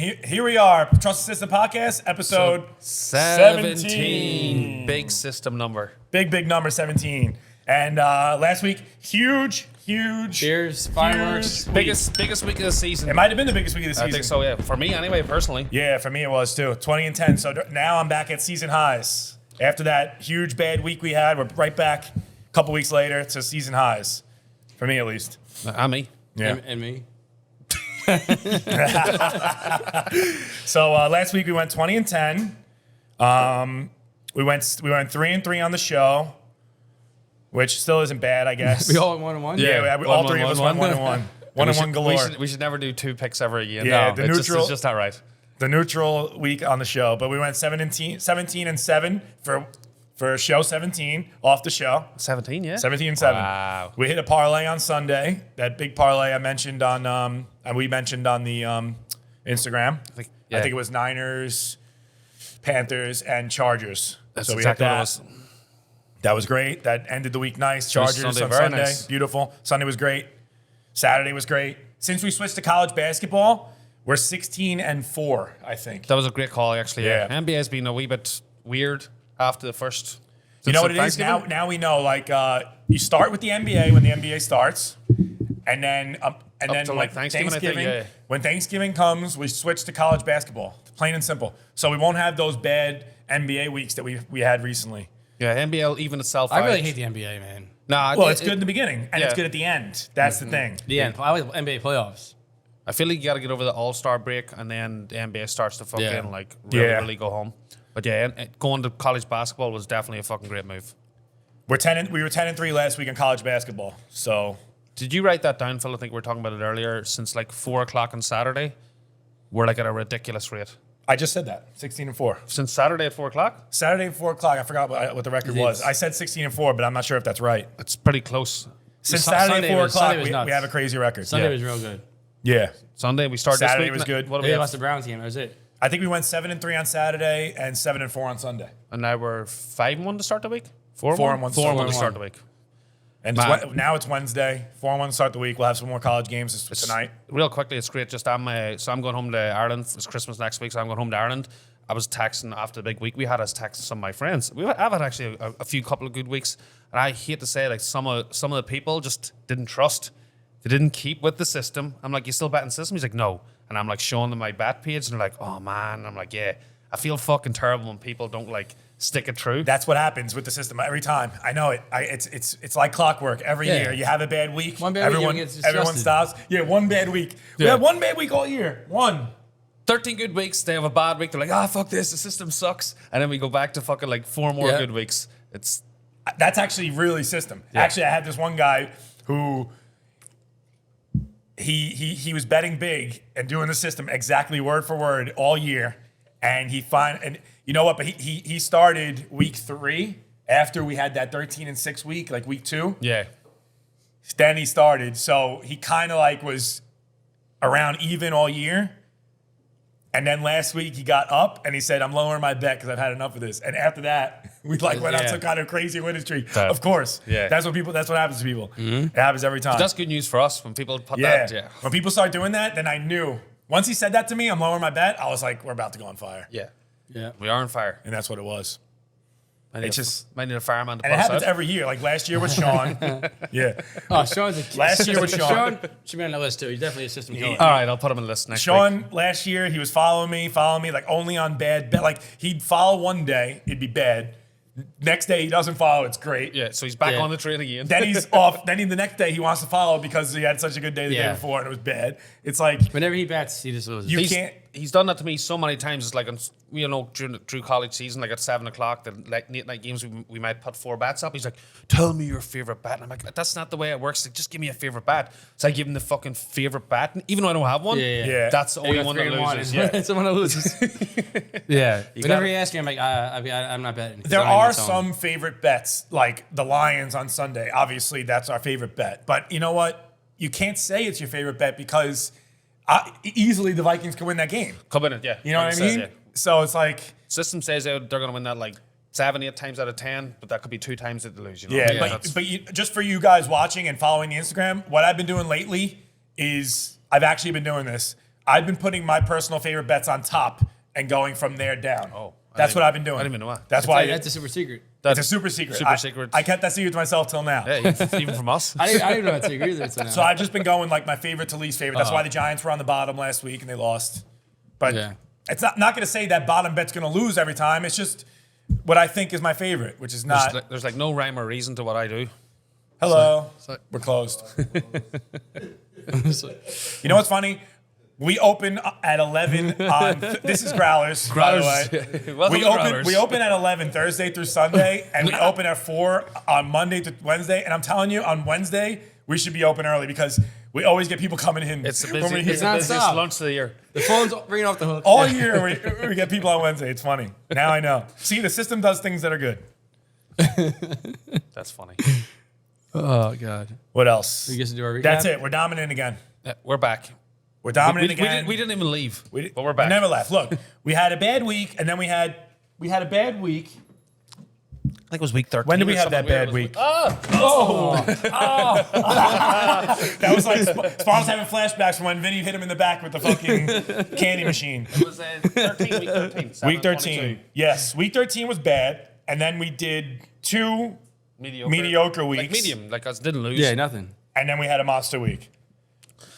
Here we are, Trust the System Podcast, episode 17. Big system number. Big number, 17. And last week, huge. Cheers, fireworks. Biggest week of the season. It might have been the biggest week of the season. I think so, yeah. For me, anyway, personally. Yeah, for me it was too. 20-10. So now I'm back at season highs. After that huge bad week we had, we're right back a couple weeks later to season highs. For me, at least. And me. Yeah. And me. So last week we went 20-10. We went 3-3 on the show, which still isn't bad, I guess. We all went 1-1? Yeah, all three of us went 1-1. 1-1 galore. We should never do 2 picks ever again. Yeah, no, it's just not right. The neutral week on the show, but we went 17-7 for show 17 off the show. 17, yeah. 17-7. Wow. We hit a parlay on Sunday. That big parlay I mentioned on, and we mentioned on the Instagram. I think it was Niners, Panthers, and Chargers. That's so we exactly hit that. what it was. That was great. That ended the week nice. Chargers Sunday, on very Sunday, nice. Beautiful. Sunday was great. Saturday was great. Since we switched to college basketball, we're 16-4, I think. That was a great call, actually. Yeah. NBA has been a wee bit weird after the first. You know what it is? Now we know. Like you start with the NBA when the NBA starts, and then to, like, Thanksgiving, I think, yeah. When Thanksgiving comes, we switch to college basketball. Plain and simple. So we won't have those bad NBA weeks that we had recently. Yeah, NBA even itself. I really hate the NBA, man. Nah, Well, it's good in the beginning, and it's good at the end. That's the thing. The end. I like NBA playoffs. I feel like you got to get over the All-Star break, and then the NBA starts to fucking really go home. But yeah, going to college basketball was definitely a fucking great move. We were 10-3 last week in college basketball. So did you write that down, Phil? I think we were talking about it earlier. Since like 4 o'clock on Saturday, we're like at a ridiculous rate. I just said that 16-4. Since Saturday at 4 o'clock? Saturday at 4 o'clock. I forgot what the record was. I said 16-4, but I'm not sure if that's right. It's pretty close. Since Saturday at 4 o'clock, we nuts. have a crazy record. Sunday was real good. Yeah. Sunday we started. Saturday this week. was good. What do We we have? lost the Browns game. That was it. I think we went 7-3 on Saturday and 7-4 on Sunday. And now we're 5-1 to start the week. 4-1 4-1 to start the week. And now it's Wednesday. 4-1 to start the week. We'll have some more college games tonight. Real quickly, it's great. Just I'm going home to Ireland. It's Christmas next week, so I'm going home to Ireland. I was texting after the big week. We had us texting some of my friends. I've had actually a couple of good weeks, and I hate to say, like some of the people just didn't trust. They didn't keep with the system. I'm like, you still betting system? He's like, no. And I'm like showing them my bet page, and they're like, oh man. And I'm like, yeah. I feel fucking terrible when people don't like stick it through. That's what happens with the system every time. I know it. It's like clockwork. Every year you have a bad week. One bad week, everyone stops. Yeah, one bad week. We have one bad week all year. One. 13 good weeks, they have a bad week. They're like, fuck this, the system sucks. And then we go back to fucking like 4 more good weeks. That's actually really system. Yeah. Actually, I had this one guy who he was betting big and doing the system exactly word for word all year. And and you know what? But he started week 3 after we had that 13-6 week, like week 2. Yeah. Then he started. So he kind of like was around even all year. And then last week he got up and he said, I'm lowering my bet because I've had enough of this. And after that, we went on some kind of crazy winning streak. Of course. Yeah. That's what happens to people. Mm-hmm. It happens every time. But that's good news for us when people put that. Yeah. When people start doing that, then I knew. Once he said that to me, I'm lowering my bet, I was like, we're about to go on fire. Yeah. Yeah. We are on fire. And that's what it was. Might need a fireman to And it pass happens out. every year. Like last year with Sean. Yeah. Oh, Sean's a Last year with Sean. Should be on the list too. He's definitely a system killer. All right, I'll put him on the list next Sean, week. last year, he was following me, like only on bad bet. Like he'd follow one day, it'd be bad. Next day, he doesn't follow, it's great. Yeah, so he's back on the train again. Then he's off. Then the next day, he wants to follow because he had such a good day the day before and it was bad. It's like, whenever he bets, he just loses. you can't. He's done that to me so many times. It's like, through college season, like at 7 o'clock, the late night games, we might put 4 bets up. He's like, tell me your favorite bet. And I'm like, that's not the way it works. Like, just give me a favorite bet. So I give him the fucking favorite bet. And even though I don't have one, that's the only one that loses. Yeah. It's the one that loses. Yeah. Whenever he asks me, I'm like, I'm not betting. There are some favorite bets, like the Lions on Sunday. Obviously, that's our favorite bet. But you know what? You can't say it's your favorite bet because easily the Vikings can win that game. Come in it, yeah. You know what I mean? So it's like... System says they're going to win that like 7-8 times out of 10, but that could be 2 times that they lose. You know? Yeah, but just for you guys watching and following the Instagram, what I've been doing lately is I've actually been doing this. I've been putting my personal favorite bets on top and going from there down. Oh, that's what I've been doing. I didn't even know that. That's why That's a super secret. it's a super secret. Super secret. I kept that secret to myself till now. Yeah, even from us. I didn't know that secret either. So I've just been going like my favorite to least favorite. That's why the Giants were on the bottom last week and they lost. But it's not going to say that bottom bet's going to lose every time. It's just what I think is my favorite, which is not. There's like no rhyme or reason to what I do. Hello. So- We're closed. You know what's funny? We open at 11 on. This is Growlers, by the way. Welcome to Growlers. We open at 11 Thursday through Sunday, and we open at 4 on Monday to Wednesday. And I'm telling you, on Wednesday, we should be open early because we always get people coming in. It's the when we're busiest, here. it's the busiest nonstop. lunch of the year. The phone's ringing off the hook. All year, we get people on Wednesday. It's funny. Now I know. See, the system does things that are good. That's funny. Oh, God. What else? We get to do our recap? That's it. We're dominant again. We're back. We're dominant We again. didn't even leave, We but we're back. We never left. Look, we had a bad week, and then we had a bad week. I think it was week 13. When did we or have that something weird. bad It was week? like, That was like Sparno's having flashbacks from when Vinny hit him in the back with the fucking candy machine. it was 13, week 13. Week 13. Yes, week 13 was bad, and then we did 2 mediocre weeks. Like medium, like us didn't lose. Yeah, nothing. and then we had a monster week,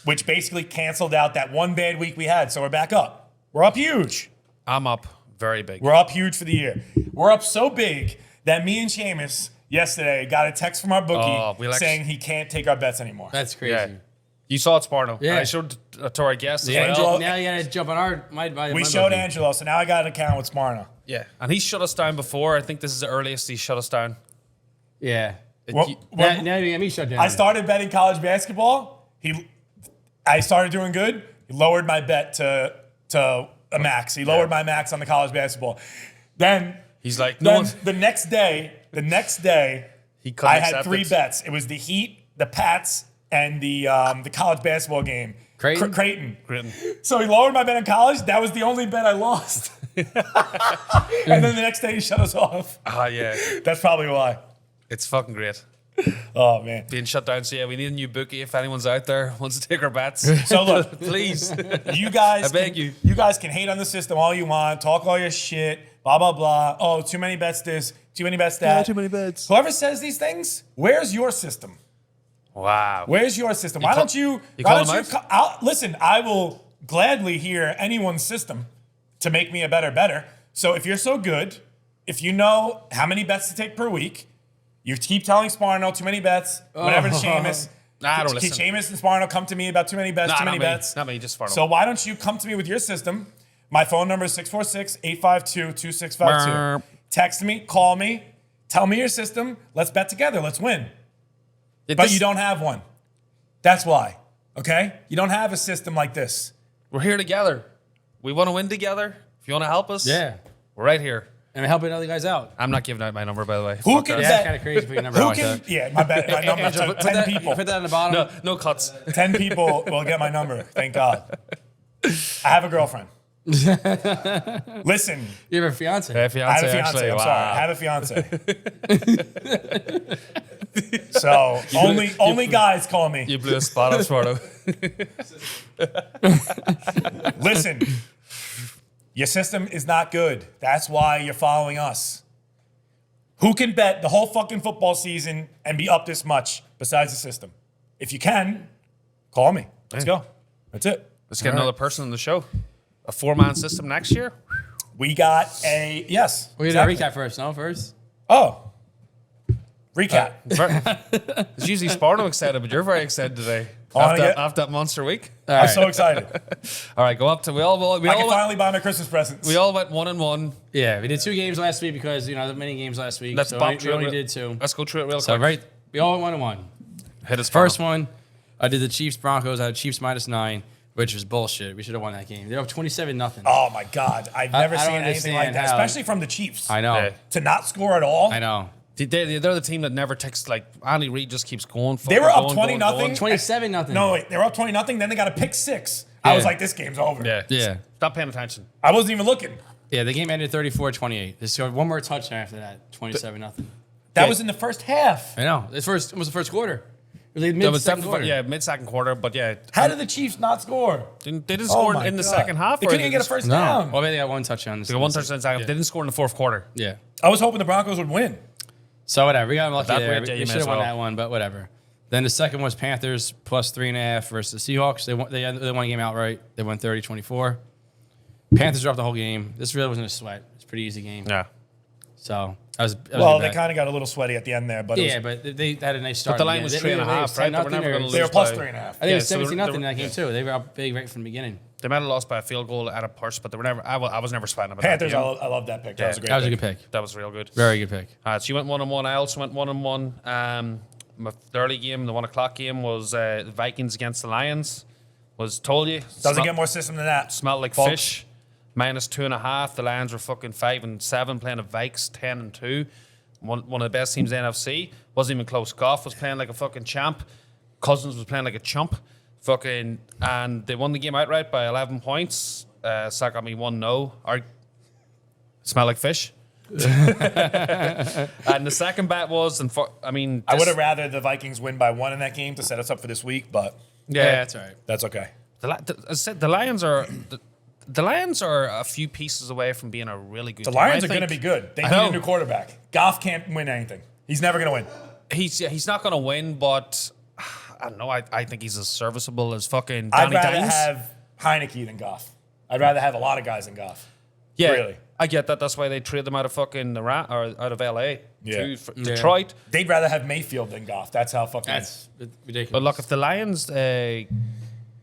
which basically canceled out that one bad week we had. So we're back up. We're up huge. I'm up very big. We're up huge for the year. We're up so big that me and Seamus yesterday got a text from our bookie saying he can't take our bets anymore. That's crazy. Yeah. You saw it, Sparno. Yeah. And I showed to our guests as Yeah, well. Angelo- now you gotta jump on my We showed Angelo, so now I got an account with Sparno. Yeah. And he shut us down before. I think this is the earliest he shut us down. Yeah. Well, Now you got me shut down. I started betting college basketball. I started doing good. He lowered my bet to a max. He lowered my max on the college basketball. Then He's like, the next day, he couldn't I had accept 3 it. bets. It was the Heat, the Pats, and the college basketball game. Creighton? Creighton. Creighton. So he lowered my bet in college. That was the only bet I lost. And then the next day he shut us off. Yeah. That's probably why. It's fucking great. Oh man. Being shut down. So yeah, we need a new bookie if anyone's out there wants to take our bets. So look, Please. you guys, I beg you. You guys can hate on the system all you want, talk all your shit, blah blah blah. Oh, too many bets this, too many bets that. many bets. Whoever says these things, where's your system? Wow. Where's your system? Why don't you? You Why call don't you? them Listen, I will gladly hear anyone's system to make me a better. So if you're so good, if you know how many bets to take per week, you keep telling Sparno too many bets. Whatever to Seamus. Nah, I don't listen. Seamus and Sparno come to me about too many bets. Nah, too many not me. bets. Not me, just Sparno. So why don't you come to me with your system? My phone number is 646-852-2652. Text me, call me, tell me your system. Let's bet together. Let's win. But you don't have one. That's why. Okay? You don't have a system like this. We're here together. We want to win together. If you want to help us, Yeah. we're right here. And I'm helping other guys out. I'm not giving out my number, by the way. Who Fuck can that. Yeah, bet? it's kind of crazy to put your number Who out can? like that. Yeah, my number to Put 10 that, people. Put that on the bottom. No cuts. 10 people will get my number. Thank God. I have a girlfriend. Listen, You have a fiance. Yeah, I have fiance, a fiance. actually. I'm Wow. sorry. I have a fiance. So only guys call me. You blew a spot on Sparno. Listen, your system is not good. That's why you're following us. Who can bet the whole fucking football season and be up this much besides the system? If you can, call me. Let's go. That's it. Let's get another person on the show. A 4-man system next year. We got a yes. We did a recap first, no? First? Oh. Recap. It's usually Sparno excited, but you're very excited today. wanna After that monster week. I'm so excited. All right, go up to I can finally buy my Christmas presents. we all went 1-1. Yeah, we did 2 games last week because, the many games last week. Let's so bop we through only it. did 2. Let's go through it real So, quick. right, we all went 1-1. Hit us First one, I did the Chiefs Broncos. I had Chiefs -9, which was bullshit. We should have won that game. They're up 27-0. Oh my God. I've never I don't seen anything like understand that, how- especially from the Chiefs. I know. Yeah. To not score at all. I know. They're the team that never takes, like, Andy Reid just keeps going. They were up going, 20-0. 27-0. No, wait, they were up 20-0, then they got a pick 6. I Yeah. was like, this game's over. Yeah. Yeah. Stop paying attention. I wasn't even looking. Yeah, the game ended 34-28. They scored one more touchdown after that, 27-0. That Yeah. was in the first half. I know. It was the first quarter. Was it That was mid-second definitely, quarter? yeah, mid-second quarter, but yeah. How did the Chiefs not score? They didn't Oh score my in the God. second half? They or couldn't even get a first No. down. Well, maybe they got one touchdown. They got one touchdown in the second half. They didn't score in the fourth quarter. Yeah. I was hoping the Broncos would win. So whatever. We got lucky that there. rate, yeah, We you should may have as won well. that one, but whatever. Then the second was Panthers plus 3.5 versus the Seahawks. They won a game outright. They won 30-24. Panthers dropped the whole game. This really wasn't a sweat. It's a pretty easy game. Yeah. So that was a Well, good they bet. kind of got a little sweady at the end there, but Yeah, but they had a nice start. But the in line was game. 3.5, right? They were never going to lose. they were plus by- 3.5. I think Yeah, it was so 17 nothing in they- that game too. They were up big right from the beginning. They might have lost by a field goal at a push, but they were never. I was never sweating about Panthers, that. I love that pick. That was a great That was a pick. good pick. That was real good. Very good pick. All right, so you went 1-1. I also went 1-1. My early game, the 1 o'clock game, was the Vikings against the Lions. Was told you Doesn't get more system than that. smelled like folks. fish. Minus 2.5. The Lions were fucking 5-7, playing the Vikes 10-2. One of the best teams in the NFC. Wasn't even close. Goff was playing like a fucking champ. Cousins was playing like a chump. Fucking, and they won the game outright by 11 points. So that got me 1-0. Smell like fish. And the second bet was, I would have rather the Vikings win by 1 in that game to set us up for this week, but Yeah, that's all right. that's okay. As I said, the Lions are. The Lions are a few pieces away from being a really good The team. Lions I are going to think- be good. They I need know. a new quarterback. Goff can't win anything. He's never going to win. He's not going to win, but I don't know. I think he's as serviceable as fucking I'd Danny rather Dimes. have Heineke than Goff. I'd rather have a lot of guys than Goff. Yeah, really. I get that. That's why they trade them out of fucking or out of LA Yeah. to Detroit. They'd rather have Mayfield than Goff. That's how fucking. That's ridiculous. But look, if the Lions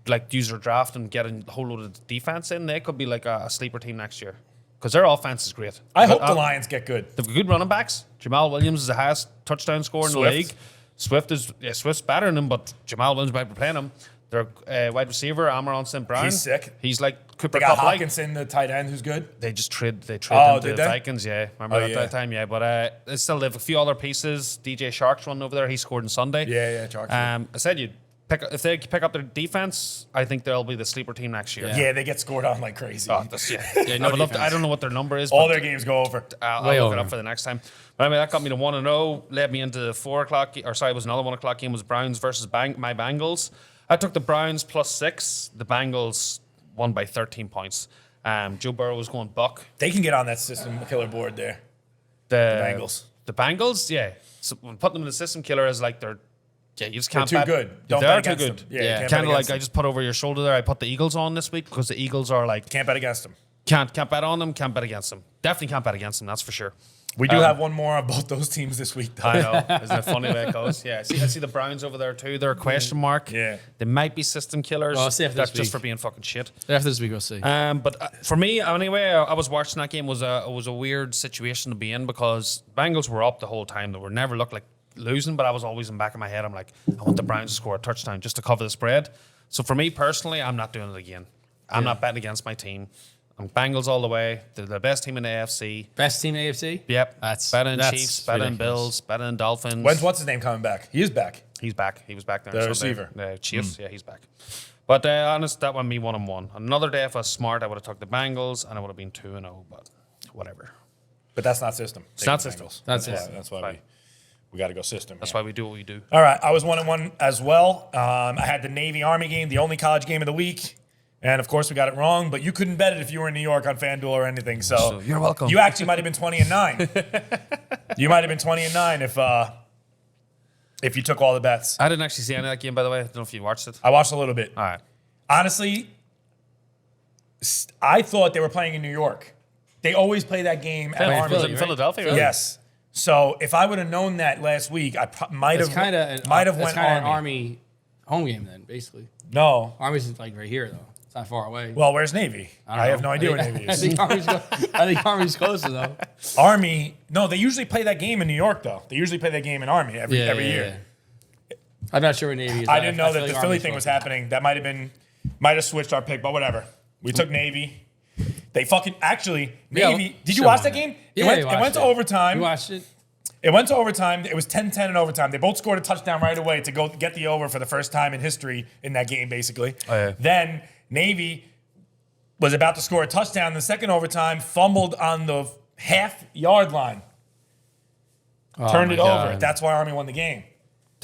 like use their draft and get a whole load of defense in, they could be like a sleeper team next year because their offense is great. I hope the Lions get good. They've got good running backs. Jamal Williams is the highest touchdown scorer in the Swift. league. Swift's better than him, but Jamal Williams might be playing him. Their wide receiver, Amon St. Brown. He's sick. He's like Cooper They got Kupp like. Hawkinson, the tight end, who's good. They trade Oh, them to did the they? Vikings, yeah. Remember Oh, at yeah. that time, yeah. But they still have a few other pieces. DJ Shark's one over there. He scored on Sunday. Yeah, Chargers. I said if they pick up their defense, I think they'll be the sleeper team next year. Yeah, they get scored on like crazy. Oh, Yeah, no I would love to- defense. I don't know what their number is. All but their games go over. I'll Way look it over. up for the next time. But anyway, that got me to 1-0. Led me into the 4 o'clock. Or sorry, it was another 1 o'clock game. Was Browns versus my Bengals. I took the Browns +6. The Bengals won by 13 points. Joe Burrow was going buck. They can get on that system killer board there. The Bengals. The Bengals, yeah. So when putting them in the system killer is like you just They're can't too bet. good. Don't they bet are too against good. them. Yeah, you can't bet Kind of like against them. I just put over your shoulder there. I put the Eagles on this week because the Eagles are like Can't bet against them. can't bet on them, can't bet against them. Definitely can't bet against them. That's for sure. We do have one more on both those teams this week, though. I know. Isn't it funny way it goes? Yeah. I see the Browns over there too. They're a question mark. Yeah. They might be system killers. Well, I'll see after That's this just week. for being fucking shit. After this week, we'll see. But for me, anyway, I was watching that game. It was a weird situation to be in because Bengals were up the whole time. They were never looked like losing, but I was always in the back of my head. I'm like, I want the Browns to score a touchdown just to cover the spread. So for me personally, I'm not doing it again. I'm not betting against my team. I'm Bengals all the way. They're the best team in the AFC. Best team in AFC? Yep. Better than that's Chiefs, better than ridiculous. Bills, better than Dolphins. What's his name coming back? He is back. He's back. He was back there. The on Sunday. receiver. Chiefs, yeah, he's back. But honest, that one me 1-1. Another day if I was smart, I would have took the Bengals and I would have been 2-0. But whatever. But that's not system. It's not system. That's why, system. that's why Right. we got to go system. That's here. why we do what we do. All right, I was 1-1 as well. I had the Navy Army game, the only college game of the week. And of course, we got it wrong, but you couldn't bet it if you were in New York on FanDuel or anything. So you're welcome. You actually might have been 20-9. You might have been 20-9 if you took all the bets. I didn't actually see any of that game, by the way. I don't know if you watched it. I watched a little bit. All right. Honestly, I thought they were playing in New York. They always play that game at Philly, Army. Was it in right? Philadelphia? Really? Yes. So if I would have known that last week, I might It's have kind of went an Army. Army home game then, basically. No. Army's like right here though. It's not far away. Well, where's Navy? I have know. no idea where Navy I is. think Army's closer though. Army. No, they usually play that game in New York though. They usually play that game in Army every year. Yeah. I'm not sure where Navy is. I didn't know feel that like the Philly Army's thing was closer. happening. That might have switched our pick, but whatever. We took Navy. They fucking actually Yeah, Navy. Did you show watch on that that. game? Yeah, It went to overtime. You watched it? It went to overtime. It was 10-10 in overtime. They both scored a touchdown right away to go get the over for the first time in history in that game, basically. Oh, yeah. Then Navy was about to score a touchdown in the second overtime, fumbled on the half-yard line, Oh turned my it over. God. That's why Army won the game.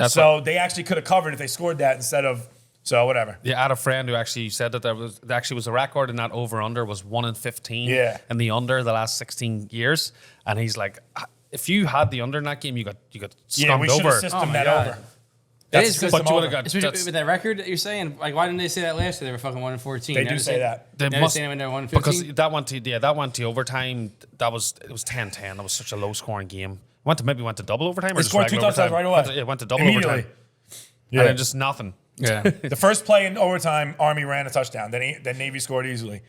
So they actually could have covered if they scored that instead of. So whatever. Yeah, I had a friend who actually said that there was a record in that over/under was 1 in 15. Yeah. And the under the last 16 years, and he's like, if you had the under in that game, you got Yeah, scummed we should over. have systemed my that God. over. It That's is the because system But you would over. have got Especially with that record that you're saying, like, why didn't they say that last year? They were fucking 1 in 14. They Now do they're say saying- that. They now they're must- saying when they're 1 in 15. because that went to overtime. It was 10-10. That was such a low scoring game. Maybe went to double overtime or They just scored 2 regular touchdowns overtime? right away. It went to double Immediately. overtime. Yeah. And then just nothing. yeah. The first play in overtime, Army ran a touchdown. Then Navy scored easily.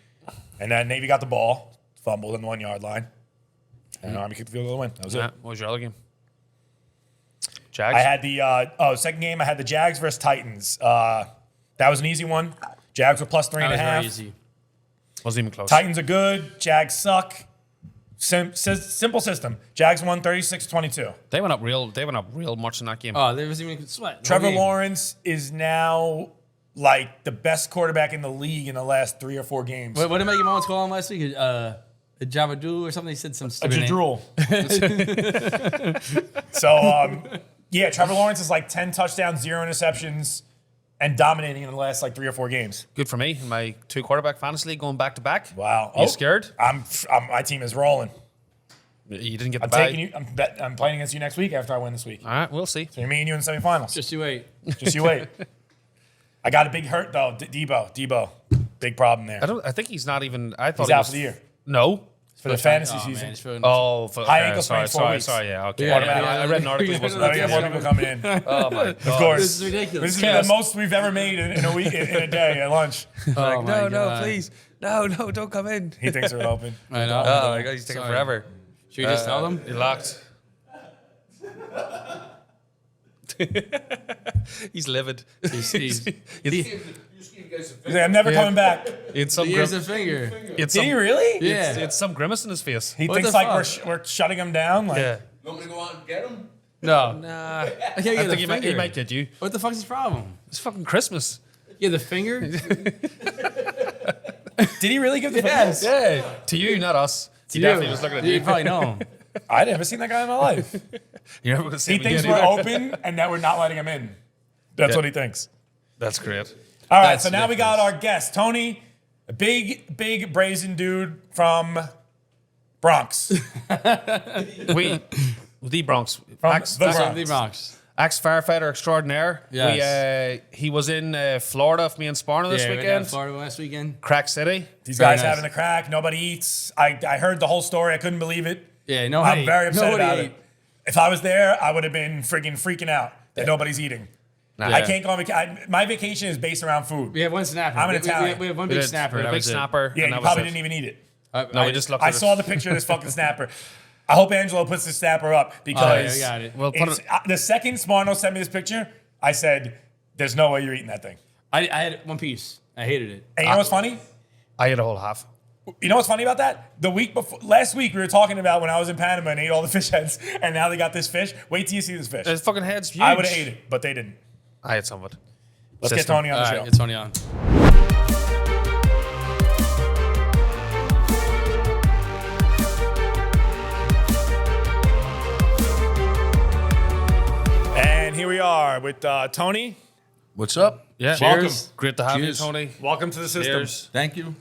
And then Navy got the ball, fumbled on the 1 yard line. And Army kicked the field goal to win. That was Yeah. it. What was your other game? Jags? I had the second game, I had the Jags versus Titans. That was an easy one. Jags were plus That was very 3.5. easy. Wasn't even close. Titans are good. Jags suck. Simple system. Jags won 36-22. They went up real much in that game. Oh, there wasn't even sweat. the whole Trevor game. Lawrence is now like the best quarterback in the league in the last 3 or 4 games. What did my mom's call him last week? A Javadu or something? He said some A stupid name. Jadrul. So, yeah, Trevor Lawrence is like 10 touchdowns, 0 interceptions, and dominating in the last like 3 or 4 games. Good for me. My 2 quarterback fantasy league going back to back. Wow. You scared? My team is rolling. You didn't get the I'm bag. taking you. I'm playing against you next week after I win this week. All right, we'll see. So me and you in the semifinals. Just you wait. Just you wait. I got a big hurt though. Debo, big problem there. I think he's not even. I thought He's he out was for the year No. for the fantasy Oh, season. man, it's really- Oh, High ankle sprain, sorry, 4 weeks. sorry. Yeah, okay. Yeah, I read an article. It wasn't Oh, yeah, more people coming in. Of Oh my god. course. This is ridiculous. This is the most we've ever made in a week in a day at lunch. Oh, my God. please. No, don't come in. He thinks we're open. I know. Oh my god, he's taking Sorry. forever. Should we just tell them? You're locked. He's livid. He's- He's like, I'm never coming back. It's some Here's a finger. it's Did he really? Yeah. it's some grimace in his face. He What thinks the like fuck? we're shutting him down. Like, Yeah. You want me to go out and get him? No. Nah. I can't I get the think finger. he might get you. What the fuck's his problem? It's fucking Christmas. Yeah, the finger? Did he really give the Yes. Yeah. To you, not us. He definitely was looking at You you. probably know him. I never seen that guy in my life. You're never gonna see He him thinks again we're either. open and that we're not letting him in. That's Yeah. what he thinks. That's great. All right, That's so now we got ridiculous. our guest, Tony, a big brazen dude from Bronx. The Bronx. From Axe the Bronx. The Bronx. Firefighter extraordinaire. Yes. He was in Florida with me and Sparno this Yeah, we went down weekend. to Florida last weekend. Crack City. These Very guys nice. having the crack. Nobody eats. I heard the whole story. I couldn't believe it. Yeah, no I'm hate. very upset Nobody about ate. it. If I was there, I would have been freaking out that nobody's eating. Nah. I can't go on vacation. My vacation is based around food. We have one snapper. I'm an We- Italian. We have one We big did- snapper. we had that a big was it. snapper. Yeah, and you that was probably it. didn't even eat it. No, we just looked I at saw it. the picture of this fucking snapper. I hope Angelo puts the snapper up because I got it. Well, put it's- it, the second Sparno sent me this picture, I said, "There's no way you're eating that thing." I had one piece. I hated it. And you know what's funny? I ate a whole half. You know what's funny about that? The week before, last week, we were talking about when I was in Panama and ate all the fish heads, and now they got this fish. Wait till you see this fish. His fucking head's huge. I would have ate it, but they didn't. I had some of it. Let's get System. Tony on All the right, show. get Tony on. And here we are with Tony. What's up? Yeah. Cheers. Great to have Cheers. you, Tony. Welcome to the system. Cheers. Thank you.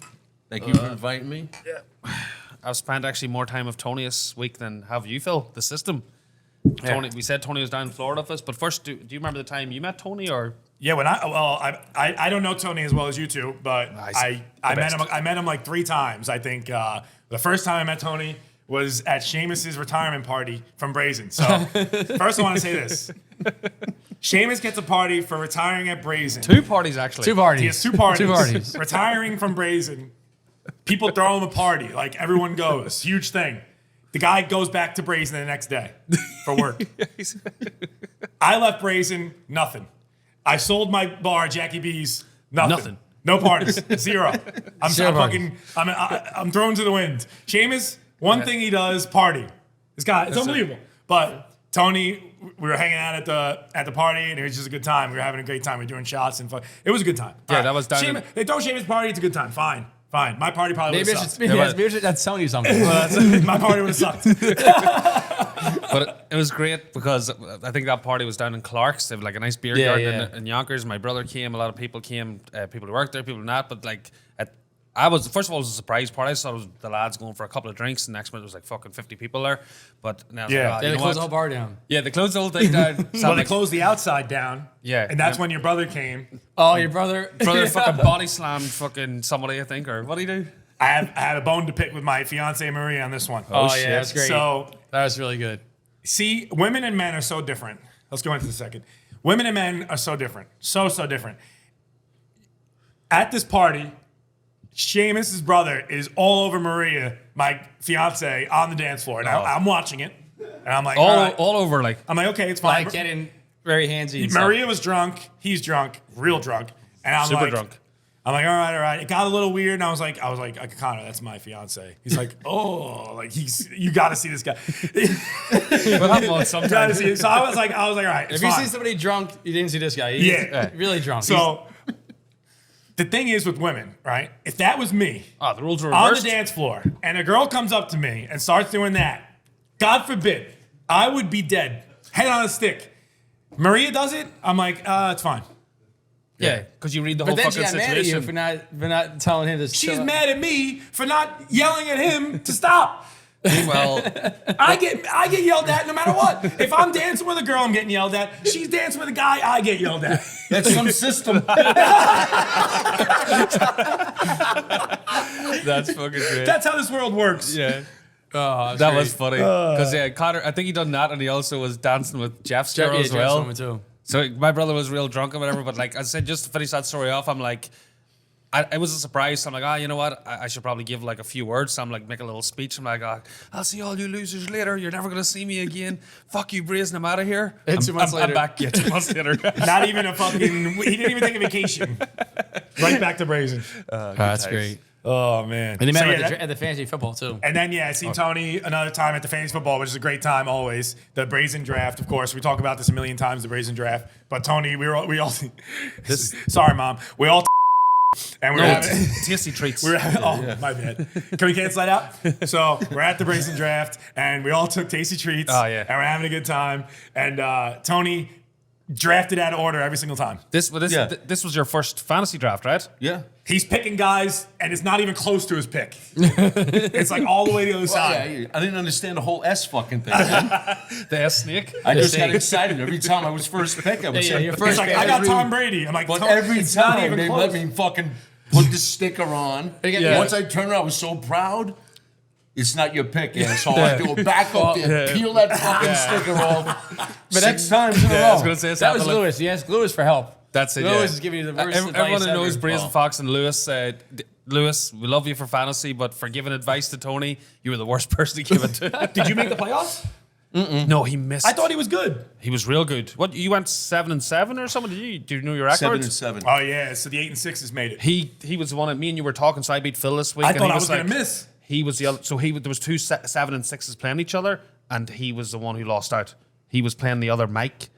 Thank you for inviting me. I've spent actually more time with Tony this week than have you, Phil. The system. Tony, we said Tony was down in Florida with us, but first, do you remember the time you met Tony or? Yeah, I don't know Tony as well as you two, but Nice. I The met best. him. I met him like 3 times. I think the first time I met Tony was at Seamus's retirement party from Brazen. So first, I want to say this: Seamus gets a party for retiring at Brazen. 2 parties, actually. 2 parties. He has 2 parties. 2 parties. Retiring from Brazen. People throw him a party. Like everyone goes. Huge thing. The guy goes back to Brazen the next day for work. I left Brazen, nothing. I sold my bar, Jackie B's, nothing. Nothing. No parties, 0. I'm, Zero parties. I'm thrown to the wind. Seamus, one thing he does, party. This guy, it's unbelievable. But Tony, we were hanging out at the party, and it was just a good time. We were having a great time. We were doing shots and fun. It was a good time. Yeah, All that was down in- They throw Seamus' party, it's a good time. Fine. My party probably would Maybe have I should, sucked. maybe I should that's telling you something. My party would have sucked. But But it was great because I think that party was down in Clark's. They have like a nice beer Yeah, garden yeah. in Yonkers. My brother came. A lot of people came. People who worked there, people not. But like, I was first of all, it was a surprise party. I thought it was the lads going for a couple of drinks. And next minute, it was like fucking 50 people there. But now, it's Yeah. like, They you know closed what? the whole bar down. Yeah, they closed the whole thing down. So Well, I'm they like, closed the outside down. Yeah. And that's Yeah. when your brother came. Oh, your brother. brother fucking body slammed fucking somebody, I think, or what did he do? I had a bone to pick with my fiance Maria on this one. Oh, yeah, that's great. So That was really good. see, women and men are so different. Let's go into the second. Women and men are so different. So different. At this party, Seamus' brother is all over Maria, my fiance, on the dance floor. And I'm watching it. And I'm like, all right. All over, like. I'm like, okay, it's fine. Like getting very handsy. And stuff. Maria was drunk. He's drunk. Real drunk. And I'm Super like, drunk. I'm like, all right. It got a little weird, and I was like, Connor, that's my fiance. He's like, oh, like you got to see this guy. Well, I'm on You gotta sometimes. see it. So I was like, all right, it's If you fine. see somebody drunk, you didn't see this guy. He's Yeah. really drunk. So the thing is with women, right? If that was me Oh, the rules are on the reversed. dance floor, and a girl comes up to me and starts doing that, God forbid, I would be dead, head on a stick. Maria does it. I'm like, it's fine. Yeah, because you read the whole but then she fucking got mad at you situation. for not telling him to She's chill out. mad at me for not yelling at him to stop. Well, I get yelled at no matter what. If I'm dancing with a girl, I'm getting yelled at. She's dancing with a guy, I get yelled at. That's some system. that's fucking great. That's how this world works. Yeah. Oh, That was funny. Because, yeah, Connor, I think he done that, and he also was dancing with Jeff's girl as well. Too. So my brother was real drunk or whatever, but like I said, just to finish that story off, I'm like, it was a surprise. So I'm like, you know what? I should probably give like a few words. So I'm like, make a little speech. I'm like, I'll see all you losers later. You're never going to see me again. Fuck you, Brazen. I'm out of here. And 2 months later. I'm back. Yeah, 2 months later. Not even a fucking. He didn't even take a vacation. Right back to Brazen. That's great. Oh man. And they met So, him yeah, at the fantasy football too. and then I seen Tony another time at the fantasy football, which is a great time always. The Brazen draft, of course. We talk about this a million times. The Brazen draft. But Tony, we all. Sorry, Mom. We all. And we're having. Tasty treats. My bad. Can we cancel that out? So we're at the Brazen draft, and we all took tasty treats. Oh, yeah. And we're having a good time. And Tony drafted out of order every single time. This was your first fantasy draft, right? Yeah. He's picking guys, and it's not even close to his pick. It's like all the way to the other side. Yeah, I didn't understand the whole S fucking thing. Man. The S snake. I just got excited every time I was first pick. I was Yeah, like, your It's first like, pick. I got really- Tom Brady. I'm like, But Tom, every it's not time even they close. let me fucking put the sticker on. Yeah. Once I turned around, I was so proud. It's not your pick, asshole. I do a back up there, peel that fucking sticker off. But 6 times in a row. I was gonna say it's That was happened, like- Lewis. You asked Lewis for help. That's it. Lewis yeah. is giving you the worst Everyone advice who knows ever. Brazen Fox and Lewis Lewis, we love you for fantasy, but for giving advice to Tony, you were the worst person to give it to. Did you make the playoffs? No, he missed. I thought he was good. he was real good. What, you went 7-7 or something? Do you know your records? 7-7. Oh yeah, so the 8 and 6s made it. He was the one that me and you were talking, so I beat Phil this week. I and thought he I was like, gonna miss. He was the other, so there was 2 7 and 6s playing each other, and he was the one who lost out. He was playing the other Mike.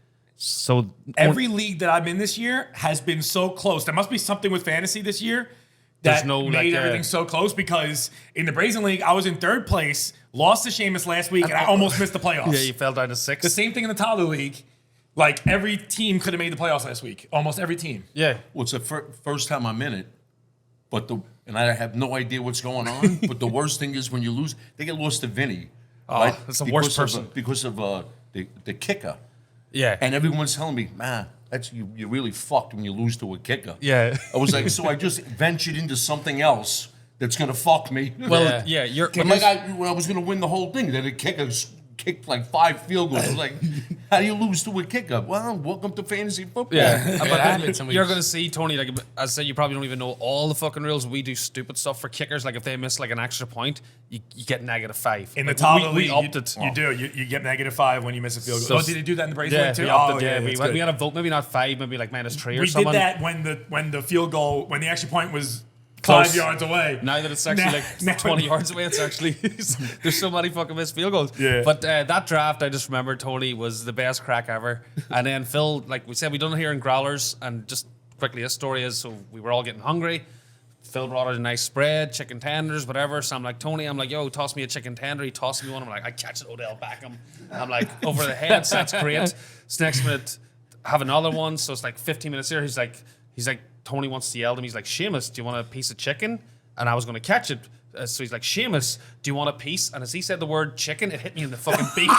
So Every league that I'm in this year has been so close. There must be something with fantasy this year There's that no, made like, everything so close, because in the Brazen League, I was in 3rd place, lost to Seamus last week, and I almost missed the playoffs. yeah, you fell down to 6. The same thing in the Tyler League. Like, every team could have made the playoffs last week. Almost every team. Yeah. Well, it's the first time I'm in it, and I have no idea what's going on. But the worst thing is when you lose, they get lost to Vinny. Oh, that's the worst person. Because of the kicker. Yeah. And everyone's telling me, man, that's you really fucked when you lose to a kicker. Yeah. I was like, so I just ventured into something else that's gonna fuck me. Well, yeah, you're. when I was gonna win the whole thing, then the kicker kicked like 5 field goals. I was like, how do you lose to a kicker? Well, welcome to fantasy football. Yeah, But but you're going to see, Tony, like as I said, you probably don't even know all the fucking rules. We do stupid stuff for kickers. Like if they miss like an extra point, you get -5. In the Like, Tyler we League, upped it. you do. You get -5 when you miss a field So- goal. Oh, did they do that in the Brazen Yeah, League too? we upped Oh, it, yeah. that's We good. had a vote, maybe not 5, maybe like -3 or We something. did that when the field goal, when the extra point was Close. 5 yards away. Now that it's actually Now- like 20 yards away, it's actually there's so many fucking missed field goals. Yeah. But that draft, I just remember, Tony, was the best crack ever. And then Phil, like we said, we done it here in Growlers, and just quickly, his story is, so we were all getting hungry. Phil brought out a nice spread, chicken tenders, whatever. So I'm like, Tony, I'm like, yo, toss me a chicken tender. He tosses me one. I'm like, I catch it, Odell Beckham. I'm like, over the head. So that's great. So next minute, have another one. So it's like 15 minutes here. He's like, Tony wants to yell to me. He's like, Seamus, do you want a piece of chicken? And I was going to catch it. So he's like, Seamus, do you want a piece? And as he said the word chicken, it hit me in the fucking beak.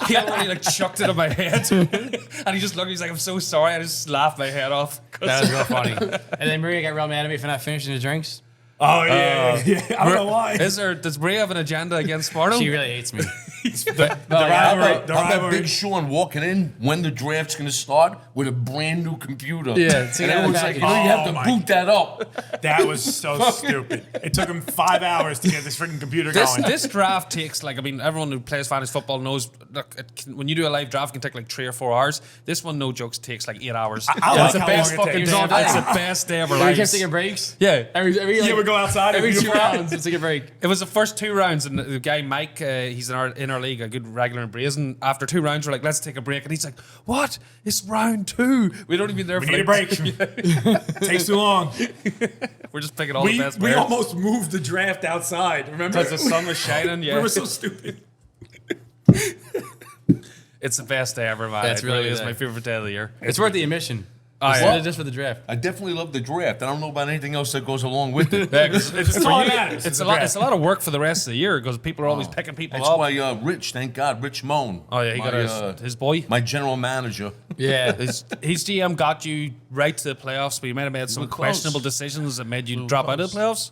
He already like chucked it on my head. And he just looked, he's like, I'm so sorry. I just laughed my head off. That was real funny. And then Maria got real mad at me for not finishing the drinks. Oh, yeah. I don't know why. Does Bria have an agenda against Sparno? She really hates me. The rivalry. Big Sean walking in when the draft's going to start with a brand new computer. Yeah, and everyone's like, you have to boot that up. That was so stupid. It took him 5 hours to get this freaking computer going. This draft takes, like, I mean, everyone who plays fantasy football knows, look, when you do a live draft, it can take like 3 or 4 hours. This one, no jokes, takes like 8 hours. I like the how best long it fucking takes. day. It's the best day of our We kept lives. taking breaks. Yeah. Every like, You would go outside every and 2 rounds. It's like a break. It was the first 2 rounds, and the guy Mike, he's in our league, a good regular in Brazen. After 2 rounds, we're like, let's take a break, and he's like, "What? It's round 2. We'd only been there We for need a like, break. Takes too long. We're just picking all the best We players. almost moved the draft outside. Remember? Because the sun was shining. Yeah, We were so stupid. it's the best day ever, man. That's It really really is the- my favorite day of the year. It's worth the admission. yeah. Just for the draft. I definitely love the draft. I don't know about anything else that goes along with it. Yeah, 'cause it's, That's for all you, that matters. it's the a lot. draft. It's a lot of work for the rest of the year because people are always picking people That's up. why Rich, thank God, Rich Moan. Oh yeah, he got his boy. My general manager. Yeah. His GM got you right to the playoffs, but you might have made some were close. questionable decisions that made you drop out of the playoffs.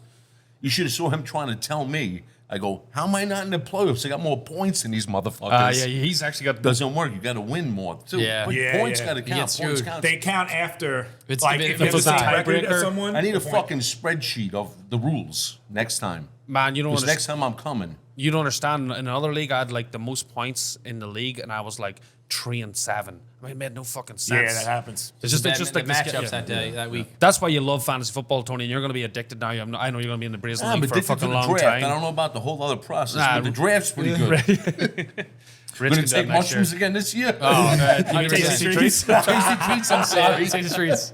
You should have saw him trying to tell me. I go, how am I not in the playoffs? I got more points than these motherfuckers. Yeah, he's actually got. Doesn't work. You got to win more too. Yeah. But Yeah, points yeah. got to You count. get Points screwed. count. They count after. It's Like, a bit- if you have the it's a same record tiebreaker. as someone. I need a point. fucking spreadsheet of the rules next time. Man, you don't Because understand. next time I'm coming. You don't understand. In another league, I had like the most points in the league, and I was like 3 and 7. I mean, it made no fucking sense. Yeah, that happens. It's just the like this- matchups yeah. that day, that week. That's why you love fantasy football, Tony. And you're going to be addicted now. I know you're going to be in the Brazen I'm League for a addicted to fucking the long draft. time. I don't know about the whole other process, Nah, but the draft's pretty good. Rich Going can to do take that next year. mushrooms again this year. Oh, no, you Tasty tasty treats. treats. Tasty treats, I'm sorry. Take the streets.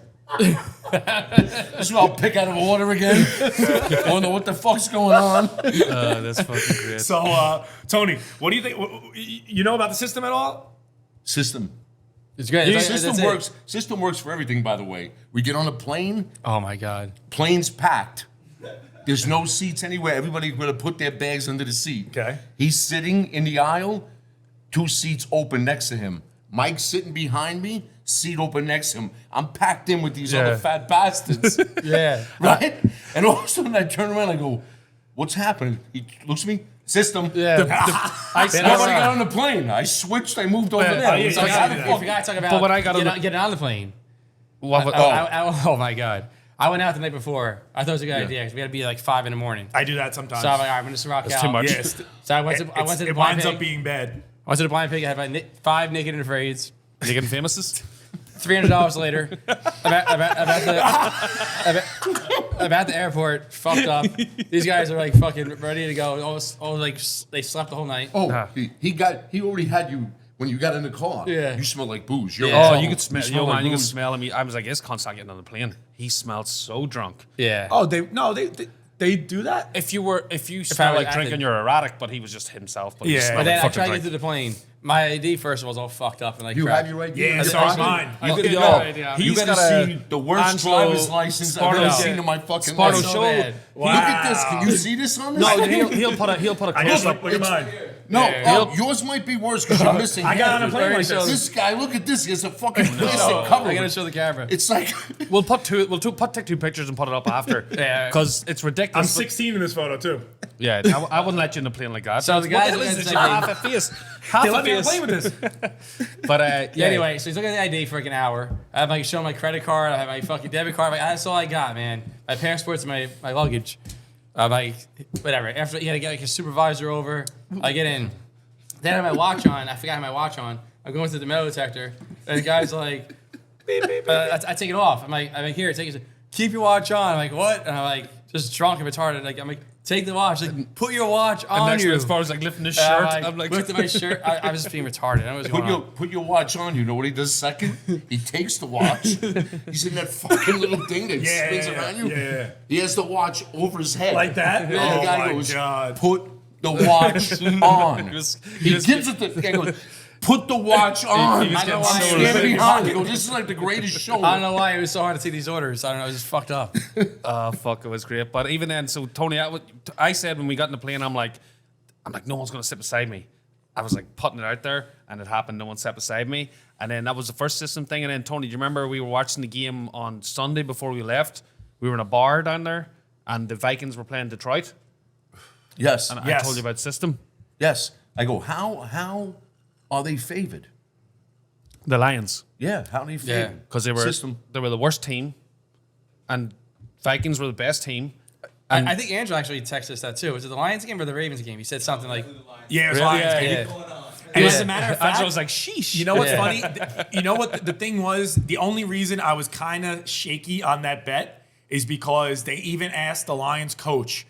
This is what I'll pick out of order again. I don't know what the fuck's going on. That's fucking great. So, Tony, what do you think? You know about the system at all? System. It's great. It's like- System that's it. works. System works for everything, by the way. We get on a plane, Oh my god. plane's packed. There's no seats anywhere. Everybody's going to put their bags under the seat. Okay. He's sitting in the aisle, 2 seats open next to him. Mike's sitting behind me, seat open next to him. I'm packed in with these Yeah. other fat bastards. Yeah. Right? And all of a sudden I turn around and I go, what's happening? He looks at me, system. Yeah. Nobody got on the plane. I switched, I moved over Yeah. there. Oh, yeah, It's you like, gotta how do the that. I fuck- forgot to talk about But when I got on getting on the plane. What, Oh my god. I went out the night before. I thought it was a good idea because we had to be like 5 in the morning. I do that sometimes. So I'm like, all right, I'm gonna just rock out. That's too much. Yes. So I went to the It blind winds pig. up being bad. I went to the blind pig. I had my 5 naked and afraids. you getting famous? $300 later, I'm at the airport, fucked up. These guys are like fucking ready to go. Almost like they slept the whole night. Oh, he already had you when you got in the car. Yeah. You smell like booze. You're Yeah. in Oh, trouble. you could smell. smell Yo, like man, you could booze. smell him. I was like, this cunt's not getting on the plane. He smelled so drunk. Yeah. Oh, they do that? If you smell was like acting- drinking, you're erratic. But he was just himself. But he Yeah. smelled But then like I fucking tried to get drunk. through the plane. My ID first was all fucked up and like You crap. have your ID? Yeah, That's so is awesome. mine. You could- Yeah. yo, Yeah. You he's gotta got a see the worst Angelo driver's license I've ever Sparno- seen in my fucking Sparno life. So show. bad. Look at this. Can you see this on this? No, thing? he'll put a I just close up. look at mine. No, Yeah. yours might be worse because you're missing. I got on a half. plane like Very this. This guy, look at this. He has a fucking plastic I cover. gotta show the camera. It's like We'll take 2 pictures and put it up after. Yeah. Because it's I'm ridiculous. 16 in this photo too. Yeah, I wouldn't let you in the plane like that. So the guys What the hell look is at this? the ID. Half a face. Half They a let me on a face. plane with this. But yeah. Anyway, so he's looking at the ID for like an hour. I have like showing my credit card. I have my fucking debit card. Like, that's all I got, man. My passports and my luggage. Like whatever. After he had to get like his supervisor over, I get in. Then I have my watch on. I forgot I had my watch on. I'm going through the metal detector, and the guy's like, beep, beep, I take it off. I'm like, here, take it. Keep your watch on. I'm like, what? And I'm like, just drunk and retarded. Like, I'm like, take the watch. Like, put your watch And on next you. as far as like lifting his And shirt, I'm I'm like, looked at my shirt. I was just being retarded. I was going on. Put your watch on. You know what he does second? He takes the watch. He's in that fucking little thing that spins around you. Yeah. He has the watch over his head. Like that? And the Oh guy my goes, God. put the watch on. He gives it the guy goes, put the watch on. he was I know getting why. so Standing behind. He goes, this is like the greatest show. I don't know why it was so hard to take these orders. I don't know. It was just fucked up. oh fuck, it was great. But even then, so Tony, I said when we got in the plane, I'm like, no one's gonna sit beside me. I was like putting it out there, and it happened. No one sat beside me, and then that was the first system thing. And then Tony, do you remember we were watching the game on Sunday before we left? We were in a bar down there, and the Vikings were playing Detroit. Yes. And Yes. I told you about system. Yes. I go, how are they favored? The Lions, Yeah, how are they favored? because they were the worst team, and Vikings were the best team. I think Andrew actually texted us that too. Was it the Lions game or the Ravens game? He said something like, Yeah, it was Really? Lions Yeah, game. yeah. And as a matter of fact, Andrew was like, sheesh. you know what's Yeah. funny? You know what the thing was? The only reason I was kind of shaky on that bet is because they even asked the Lions coach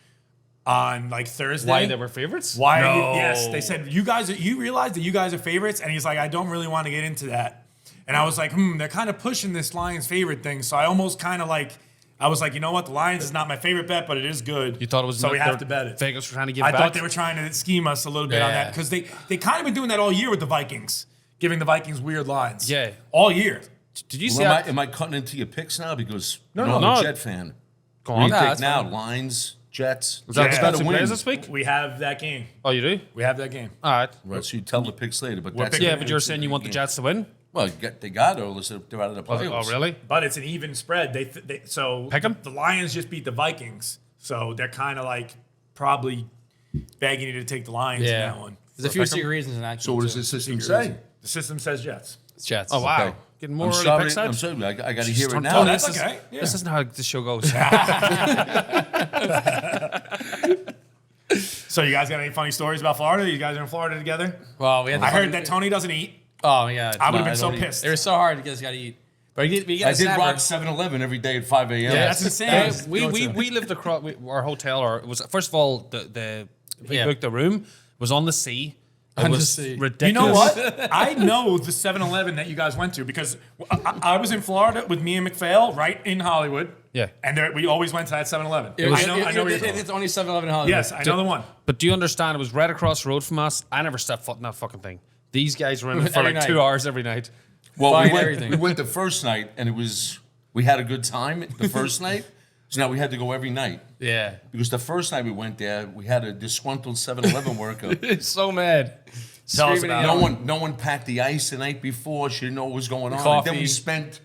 on like Thursday why they were favorites? Why? No. Yes, they said you realize that you guys are favorites, and he's like, I don't really want to get into that. And I was like, they're kind of pushing this Lions favorite thing, so I almost kind of like. I was like, you know what? The Lions is not my favorite bet, but it is good. You thought it was so we have to bet it. Vegas were trying to give I back. thought they were trying to scheme us a little bit on that because they kind of been doing that all year with the Vikings, giving the Vikings weird lines. Yeah. all year. Did you see Well, that? am I cutting into your picks now? Because No, I'm no. a Jet fan. Go What do on. you Nah, pick that's now? fine. Lions, Jets. Was that Yeah. the Gotta best win. players this week? We have that game. Oh, you do? We have that game. All right. Right, so you tell the picks later, but that's Yeah, but you're saying you want the Jets to win? Well, they got to, unless they're out of the playoffs. Oh, really? But it's an even spread. So Pick 'em? the Lions just beat the Vikings, so they're kind of like probably begging you to take the Lions in that one. There's a few secret reasons in that. So what does the system say? The system says Jets. It's Jets. Oh, wow. Okay. Getting more I'm early sorry. picks out? I'm sorry. I got to hear it Tony, now. that's this is- okay. Yeah. This isn't how the show goes. So you guys got any funny stories about Florida? You guys are in Florida together? Well, we had. I heard that Tony doesn't eat. Oh my god. I would have No, been I so don't eat. pissed. It was so hard because you got to eat. But you got I did rock 7-Eleven every day at 5 a.m. Yeah, that's insane. Yeah, Go we lived across our hotel, or it was first of all we booked the room was on the sea. It On the was sea. ridiculous. You know what? I know the 7-Eleven that you guys went to because I was in Florida with me and McPhail right in Hollywood. Yeah. And we always went to that 7-Eleven. It was, I know where you're going. it's only 7-Eleven in Hollywood. Yes, I know the one. But do you understand? It was right across the road from us. I never stepped foot in that fucking thing. These guys were in it for Every like night. 2 hours every night. Well, Buying everything. we went the first night, and we had a good time the first night. So now we had to go every night. Yeah. Because the first night we went there, we had a disgruntled 7-Eleven worker. So mad. Tell us Screaming about at it. No one packed the ice the night before. She didn't know what was going on. And Coffee. then we spent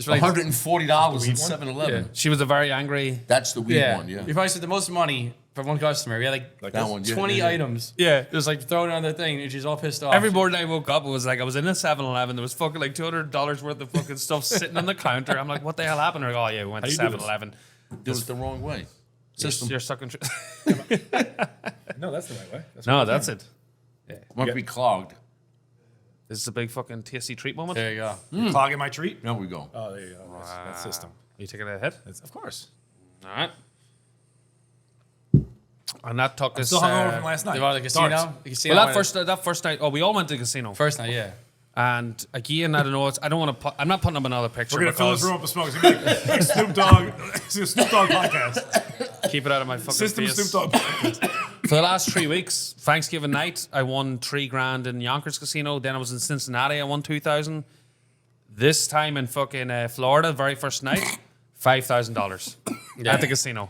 like- $140 in 7-Eleven. She was a very angry. That's the weed Yeah. one, yeah. We probably spent the most money for one customer. We had like That one, yeah, 20 yeah. items. Yeah. Just like throwing it on their thing, and she's all pissed off. Every morning I woke up, it was like I was in a 7-Eleven. There was fucking like $200 worth of fucking stuff sitting on the counter. I'm like, what the hell happened? They're like, oh yeah, we went to How do you do this? 7-Eleven. Did it the wrong way. System You're sucking. No, that's the right way. That's No, that's it. might be clogged. This is a big fucking tasty treat moment. There you go. Clogging my treat. There we go. Oh, there you go. That's system. You taking it ahead? Of course. All right. And that took us. Still hungover from last night. They bought the casino. Darts. The casino. Well, that first night. Oh, we all went to the casino. First night, yeah. And again, I don't know. I don't want to. I'm not putting up another picture. We're gonna fill this because- room up with smoke. It's gonna be like Snoop Dogg. It's a Snoop Dogg podcast. Keep it out of my fucking System face. Snoop Dogg podcast. For the last 3 weeks, Thanksgiving night, I won $3,000 in Yonkers Casino. Then I was in Cincinnati. I won 2,000. This time in fucking Florida, very first night, $5,000 at the casino.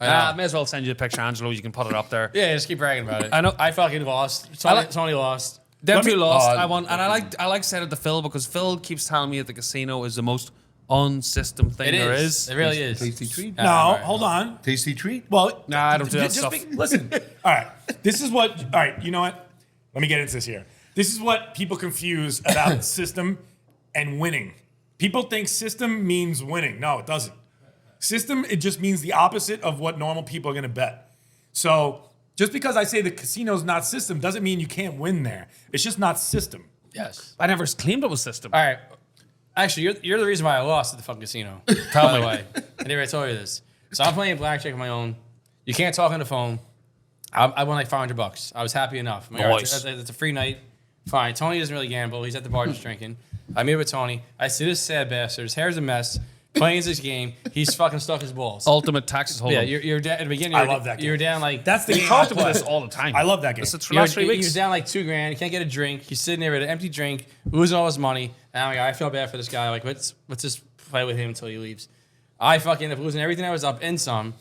I may as well send you the picture, Angelo. You can put it up there. Yeah, just keep bragging about it. I know. I fucking lost. Tony lost. Them Let me- two lost. Oh, I won, and I like saying it to Phil because Phil keeps telling me that the casino is the most unsystem thing there is. It really is. Tasty treat? No, right. hold on. Tasty treat? Well, Nah, I don't do that just stuff. Listen. All right. This is what. All right. You know what? Let me get into this here. This is what people confuse about system and winning. People think system means winning. No, it doesn't. System, it just means the opposite of what normal people are going to bet. So just because I say the casino's not system doesn't mean you can't win there. It's just not system. Yes. I never claimed it was system. All right. Actually, you're the reason why I lost at the fucking casino. Tell by me. the way. I never told you this. So I'm playing blackjack on my own. You can't talk on the phone. I won like $500. I was happy enough. I'm like, all right, Nice. it's a free night. Fine. Tony doesn't really gamble. He's at the bar just drinking. I meet with Tony. I see this sad bastard. His hair's a mess. Playing this game. He's fucking stuck his balls. Ultimate Texas Hold'em. Yeah, you're down at the beginning. I love that game. You're down like That's the We game. talked I about play. this all the time. I love that game. It's for the last 3 You're weeks. down like $2,000. You can't get a drink. He's sitting there with an empty drink, losing all his money. And I'm like, I feel bad for this guy. Like, let's just play with him until he leaves. I fucking end up losing everything I was up and some.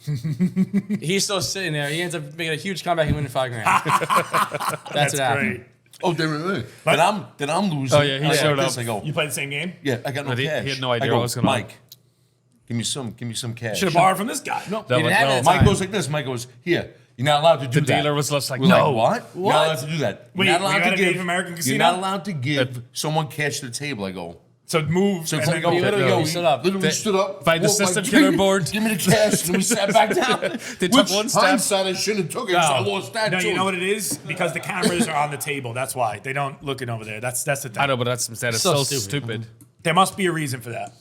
He's still sitting there. He ends up making a huge comeback and winning $5,000. That's what happened. Great. Oh, then I'm losing. Oh, yeah, he I go showed like this, up. I go, You play the same game? yeah, I got no He cash. had no idea I go, what was going on. Mike, give me some cash. Should have borrowed from this guy. No. That He was- didn't have no. it at the Mike time. goes like this. Mike goes, here. You're not allowed to do The that. dealer was just like, We're no. like, what? You're not allowed to do that. Wait, you're not were you allowed at to a give. Native American casino? You're not allowed to give someone cash to the table. I go. So move. So and it's then like, go. oh, literally, no, yo, he stood up. Literally stood up. By the walked system like, killer board. Give me the cash, and we sat back down. They took Which one step. hindsight, I shouldn't have took it. 'Cause I lost that No, too. you know what it is? Because the cameras are on the table. That's why. They don't looking over there. That's the thing. I know, but that's that is So so stupid. stupid. There must be a reason for that.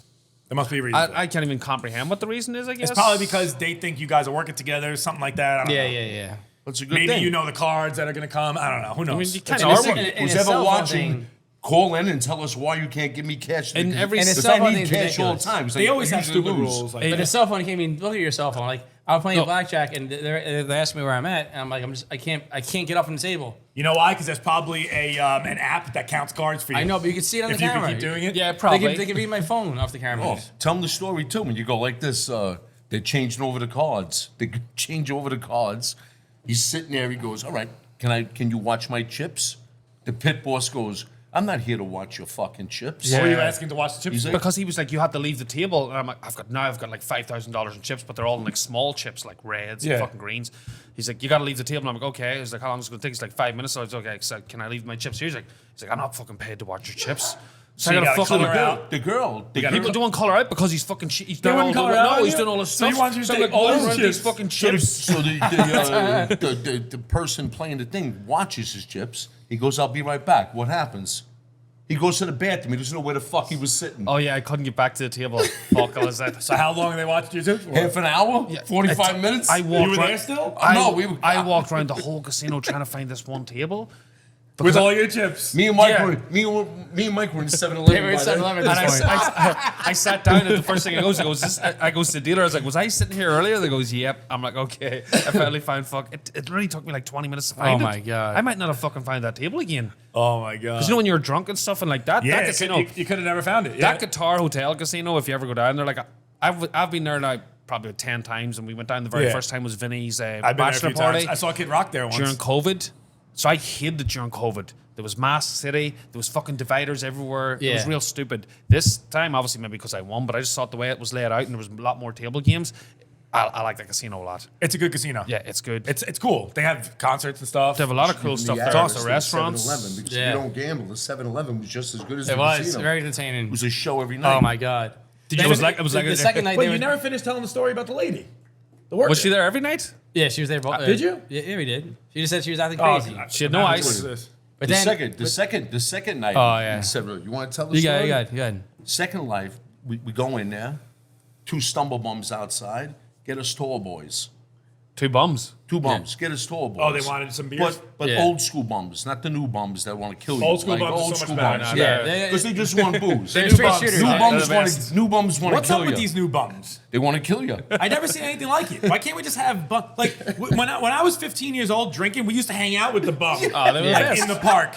There must be a reason. for that. I can't even comprehend what the reason is, I guess. It's probably because they think you guys are working together, something like that. I don't know. Yeah. That's a good Maybe thing. you know the cards that are going to come. I don't know. Who knows? I mean, you It's kind a of risk. are. and Who's it's ever cell phone watching, thing. call in and tell us why you can't give me cash. And every- And it's Because cell I phone need thing's cash all the ridiculous. time. It's They like, always I have usually stupid lose. rules. Like But that. the cell phone came in. Look at your cell phone. Like I'm playing No. blackjack, and they ask me where I'm at, and I'm like, I can't get up from the table. You know why? Because there's probably an app that counts cards for you. I know, but you can see it on If the you camera. can keep doing it. Yeah, They probably. can read my phone off the camera. Oh, tell them the story too. When you go like this, they're changing over the cards. They change over the cards. He's sitting there. He goes, "All right, can you watch my chips?" The pit boss goes, "I'm not here to watch your fucking chips." What were you Yeah. asking to watch the chips? He's like- Because he was like, you have to leave the table, and I'm like, I've got like $5,000 in chips, but they're all in like small chips, like reds Yeah. and fucking greens. He's like, you got to leave the table. And I'm like, okay. He's like, how long is it going to take? He's like 5 minutes. So I was okay. So can I leave my chips here? He's like, I'm not fucking paid to watch your chips. So you I gotta gotta fucking color out. The girl. People don't color out because he's fucking shit. He's They done all wouldn't the color out no, on he's you? done all this So stuff. he wants you to I'm take like, all oh, his run these chips. fucking chips. So the person playing the thing watches his chips. He goes, "I'll be right back." What happens? He goes to the bathroom. He doesn't know where the fuck he was sitting. Oh yeah, I couldn't get back to the table. Fuck, I was that. So how long are they watching your chips for? Half an hour? 45 minutes? I walked You were around- there still? I, I walked around the whole casino trying to find this one table. With all your chips. Me and Mike Yeah. were me and Mike were in 7-Eleven. They were in by then. 7-Eleven And at this point. I sat down, and the first thing I goes to the dealer. I was like, was I sitting here earlier? They goes, yep. I'm like, okay. I finally found It really took me like 20 minutes to find it. Oh my God. I might not have fucking found that table again. Oh my god. Because you know when you're drunk and stuff and like that. yeah, that casino, you could have never found it. Yeah. that Guitar Hotel casino. If you ever go down there, like I've been there now probably 10 times, and we went down the very Yeah. first time was Vinny's I've been there a bachelor few party times. I saw Kid Rock there once. during COVID. So I hated it during COVID. There was Mask City. There was fucking dividers everywhere. It was Yeah. real stupid. This time, obviously, maybe because I won, but I just thought the way it was laid out and there was a lot more table games. I like that casino a lot. It's a good casino. Yeah, it's good. It's cool. They have concerts and stuff. They have a lot of cool Even stuff the there. Atlas Also and restaurants. 7-Eleven, because Yeah. if you don't gamble, the 7-Eleven was just as good as It the was casino. very It entertaining. was a show every night. Oh my god! It was like the second night. Wait, they you were, never finished telling the story about the lady. The worker. Was she there every night? Yeah, she was there. Did you? Yeah, we did. She just said she was acting Oh, crazy. She had no What ice. is this? But The then, second night. Oh, yeah. in 7-Eleven. You want to tell the you story? got it. Second life, we go in there, 2 stumble bums outside, get us tall boys. 2 bums. 2 bums, get us tall boys. Oh, they wanted some beers? But Yeah. old school bums, not the new bums that want to kill you. Old school bums are old so much school better. bums. Nah, Yeah. Yeah, Because they just want booze. They're New straight bums- shooters. New Yeah, bums they're the want best. to. New bums want to What's kill up with you. these new bums? They want to kill you. I never seen anything like it. Why can't we just have when I was 15 years old drinking, we used to hang out with the bum Oh, they were the like best. in the park.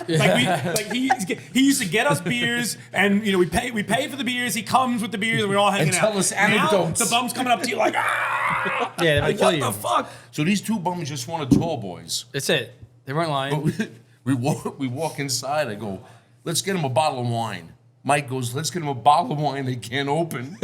He used to get us beers, and we pay for the beers. He comes with the beers, and we're all hanging And out. tell us anecdotes. Now, the bum's coming up to you like, ah! Yeah, they're gonna Like, kill what you. the fuck? So these 2 bums just wanted tall boys. That's it. They weren't lying. We walk inside. I go, let's get him a bottle of wine. Mike goes, let's get him a bottle of wine they can't open.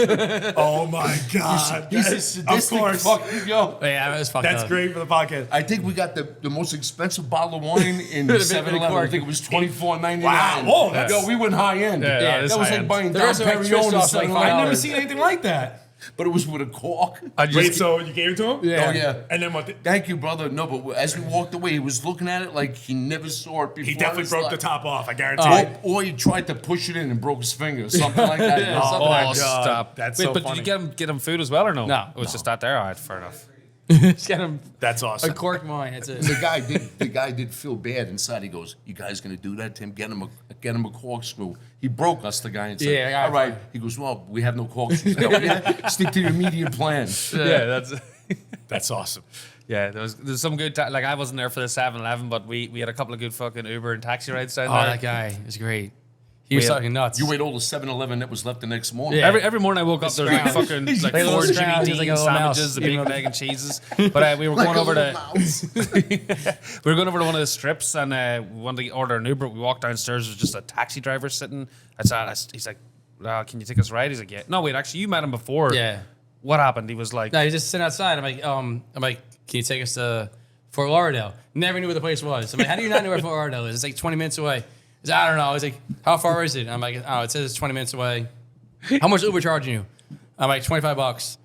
Oh my god! He's a Of sadistic course, fucking yo. Yeah, that was fucked that's up. great for the podcast. I think we got the most expensive bottle of wine in Could've been 7-Eleven. I cork. think it was $24.99. Wow. Whoa, that's- Yo, we went high end. Yeah, that that is was high like end. buying The Dom rest of it Perignon twist at off's like 7-Eleven. I've never $5. seen anything like that. But it was with a cork. Wait, so you gave it to him? Yeah. Oh, yeah. And then what? Thank you, brother. No, but as we walked away, he was looking at it like he never saw it before. He definitely It's broke like- the top off. I guarantee. Or he tried to push it in and broke his finger, something like that. Yeah, Something Oh, like God. stop. That's Wait, so but funny. did you get him food as well or no? No. It was just that there? All right, fair enough. Just get him That's a awesome. cork mine. That's it. The guy did feel bad inside. He goes, "You guys gonna do that to him? Get him a corkscrew." He broke us, the guy, and said, Yeah, "All right." He goes, "Well, we have no corkscrews." Go, yeah, stick to your immediate plan. Yeah, That's awesome. yeah. There's some good like I wasn't there for the 7-Eleven, but we had a couple of good fucking Uber and taxi rides down Oh, there. that guy is great. He was fucking nuts. You ate all the 7-Eleven that was left the next morning. Yeah. Every morning I woke up, there was like fucking like like a four little Jimmy scrounge, he's Dean like a little mouse. sandwiches, the Even bacon, though- egg, and cheeses. But we were going over to we were going over to one of the strips and we wanted to order an Uber. We walked downstairs. There was just a taxi driver sitting. He's like, "Can you take us a ride?" He's like, "Yeah." No, wait, actually, you met him before. Yeah. What happened? He was like, No, he just sitting outside. I'm like, can you take us to Fort Lauderdale? Never knew where the place was. I'm like, how do you not know where Fort Lauderdale is? It's like 20 minutes away. He's like, I don't know. He's like, how far is it? I'm like, oh, it says it's 20 minutes away. How much Uber charging you? I'm like, $25.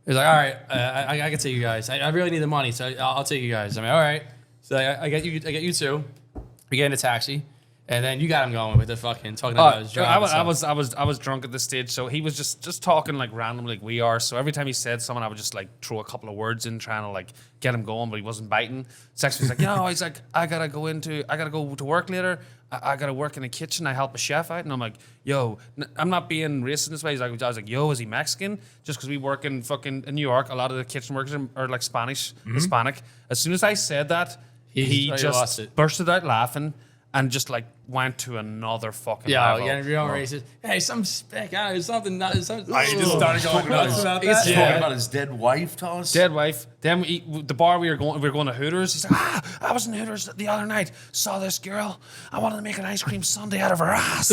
He's like, all right, I can take you guys. I really need the money, so I'll take you guys. I'm like, all right. So I get you two. We get in a taxi. And then you got him going with the fucking talking about his job. I was drunk at this stage, so he was just talking like randomly like we are. So every time he said something, I would just like throw a couple of words in, trying to like get him going, but he wasn't biting. Sex was like, he's like, I gotta go to work later. I gotta work in the kitchen. I help a chef out, and I'm like, yo, I'm not being racist this way. I was like, yo, is he Mexican? Just because we work in New York, a lot of the kitchen workers are like Spanish, Hispanic. As soon as I said that, he lost just it. bursted out laughing. And just like went to another fucking level. Yeah, real racist. Hey, some spec out. There's something. I just started going nuts about It's that. Talking about his dead wife to us. Dead wife. Then the bar we were going to Hooters. He's like, I was in Hooters the other night. Saw this girl. I wanted to make an ice cream sundae out of her ass.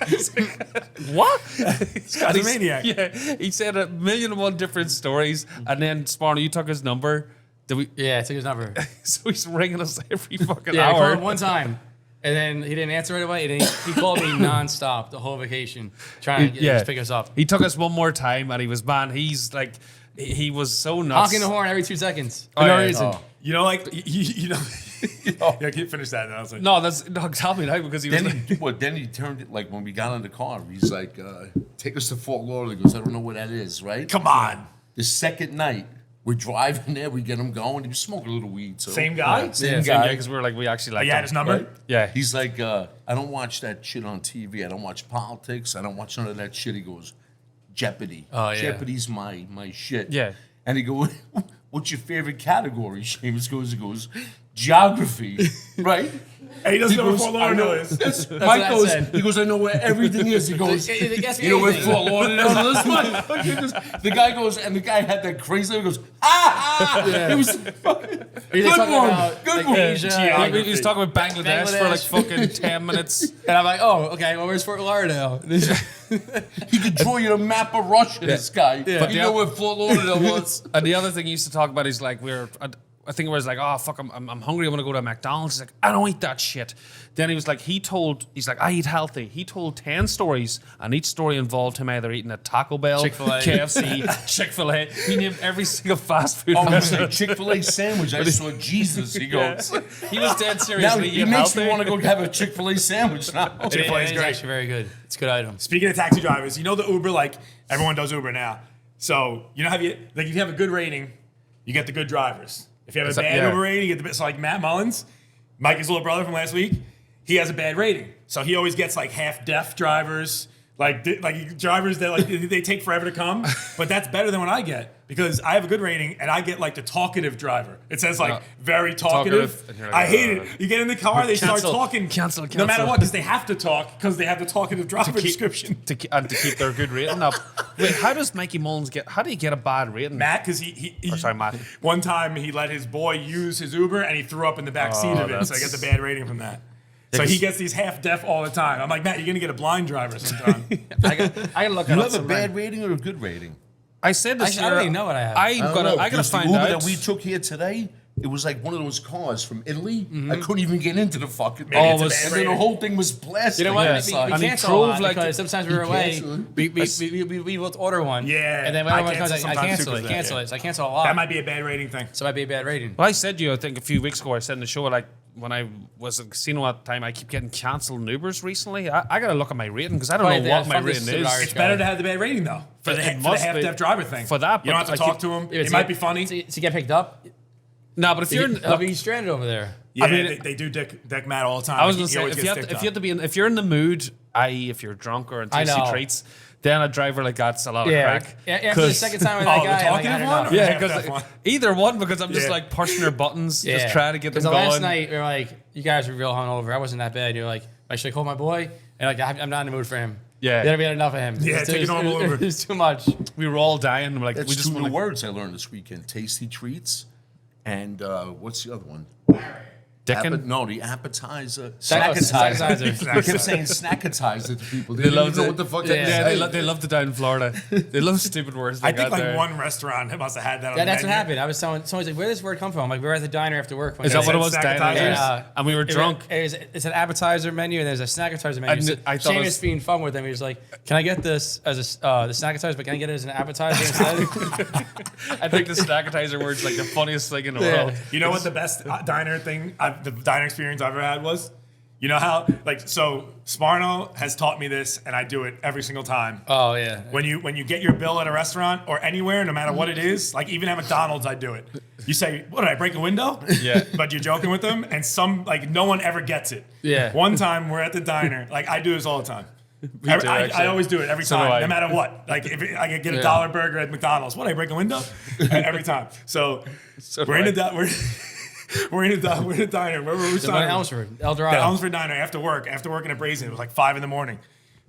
He's like, what? This guy's a maniac. Yeah, he said 1,000,001 different stories, and then Sparno, you took his number. Yeah, I took his number. So he's ringing us every fucking Yeah, I called hour. him one time, and then he didn't answer right away. And then he called me nonstop the whole vacation, trying to just pick us up. He took us one more time, and he was he's like, he was so nuts. Honking the horn every 2 seconds Oh, for no yeah. reason. Oh. You know, like you know. Yeah, keep finish that. And I was like, No, tell me now because he was. Then he turned it like when we got in the car. He's like, "Take us to Fort Lauderdale." He goes, "I don't know where that is." Right? come on, The second night, we're driving there. We get him going. He was smoking a little weed. So same guy. Yeah, same same guy. because we actually like. You had his number. Right? Yeah. He's like, I don't watch that shit on TV. I don't watch politics. I don't watch none of that shit. He goes, Jeopardy. Oh, yeah. Jeopardy's my shit. Yeah. And he goes, what's your favorite category? Seamus goes, geography, right? And he doesn't know where goes, Fort I know- Lauderdale is. That's Mike what I goes, said. he goes, I know where everything is. He goes, That's you know where anything. Fort Lauderdale is? The guy goes, and the guy had that crazy, he goes, ah! It was fucking, He good talking one, about, good like, one. Asia. He was talking about Bangladesh for like Bangladesh. fucking 10 minutes. And I'm like, oh, okay, well, where's Fort Lauderdale? He could draw you a map of Russia, this guy. Yeah. But you know where Fort Lauderdale was. And the other thing he used to talk about is like I think it was like, oh fuck, I'm hungry. I want to go to McDonald's. He's like, I don't eat that shit. Then he was like, he's like, I eat healthy. He told 10 stories, and each story involved him either eating a Taco Bell, Chick-fil-A. KFC, Chick-fil-A. He named every single fast food Oh, he restaurant. said Chick-fil-A sandwich. I saw Jesus. He goes. He was dead Now seriously he eating makes healthy. me want to go have a Chick-fil-A sandwich now. Chick-fil-A is It's great. actually very good. It's a good item. Speaking of taxi drivers, you know the Uber, like everyone does Uber now. So you know how if you have a good rating, you get the good drivers. If you have a bad yeah. Uber rating, you get the so like Matt Mullins, Mikey's little brother from last week, he has a bad rating. So he always gets like half deaf drivers, like drivers that like they take forever to come. But that's better than what I get because I have a good rating and I get like the talkative driver. It says like very talkative. Talkative, and you're like, I hate it. You get in the car, they start Cancel, talking. cancel, No matter cancel. what, because they have to talk because they have the talkative driver description. to keep their good rating up. Wait, how does Mikey Mullins how do you get a bad rating? Matt, because he sorry, Matt. one time he let his boy use his Uber and he threw up in the back seat of it, so I got the bad rating from that. So he gets these half deaf all the time. I'm like, Matt, you're gonna get a blind driver sometime. I can look You at have a bad rating or a good rating? I said this I year. don't even know what I have. I gotta Because find the Uber out. that we took here today, It was like one of those cars from Italy. I couldn't even get into the fucking. Maybe it's a and bad then the rating. whole thing was plastic. You know what? Yeah. We And he cancel a drove lot like because sometimes we were away. canceled. We both order one. Yeah, And then when I everyone comes, cancel I sometimes cancel too, it. 'cause Cancel that, it. So I cancel a lot. That might be a bad rating thing. So it might be a bad rating. Well, I said to you, I think a few weeks ago, I said in the show, like when I was at the casino at the time, I keep getting cancelled Ubers recently. I got to look at my rating because I don't Right, know yeah, what my fuck this rating stupid is. Irish It's better to have the bad rating though for the must be. half-deaf driver thing. For that, you don't have but to I talk keep- to him. Yeah, It to might get- be funny. to get picked up. No, but if you're in, I'll be stranded over there. Yeah, I mean, they do deck Matt all the time. I was He gonna say always if gets you, have dicked to, if up. you have to be in, if you're in the mood, i.e., if you're drunk or in I tasty know. treats, then a driver like that's a lot of Yeah. crack. After the 'Cause- second time with Oh, that the guy, I'm like, I talkative don't one? know. Or- Yeah, half because that one. either one, because I'm just Yeah. like pushing their buttons, just trying to get them the going. last night, we were like, you guys were real hungover. I wasn't that bad. You're like, should I call my boy? And like, I'm not in the mood for him. Yeah. We had enough of him. Yeah, take it normal over. It's too much. We were all dying. We're like, That's we just two new want words I learned this weekend: tasty treats, and what's the other one? dickin'. No, the appetizer. Snackatizer. I kept saying snackatizer to people. They, They didn't love even know it. what the fuck. Yeah. Yeah, they loved it down in Florida. They love stupid words. I Like think that like there. one restaurant must have had that. On Yeah, the that's what menu. happened. I was telling someone's like, where does this word come from? I'm like, we were at the diner after work. One Is day. that what it was? Snackatizers? Diners? And we were drunk. It's an appetizer menu and there's a snackatizer menu. So I thought it Seamus was- being fun with him. He was like, "Can I get this as the snackatizer, but can I get it as an appetizer instead?" I think the snackatizer word's like the funniest thing in the Yeah. world. You know what the best diner thing, the diner experience I've ever had was? You know how, like, so Sparno has taught me this, and I do it every single time. Oh yeah. When you get your bill at a restaurant or anywhere, no matter what it is, like even at McDonald's, I do it. You say, "What did I break a window?" Yeah. But you're joking with them, and no one ever gets it. Yeah. One time we're at the diner, like I do this all the time. do, I actually. always do it every So do time, I. no matter what. Like if I could get a Yeah. dollar burger at McDonald's, what did I break a window? Every time. So, So we're in do the we're in the diner. Where were we? The one in Elmsford, El The Dorado. Elmsford Diner after working at Brazen. It was like 5 a.m.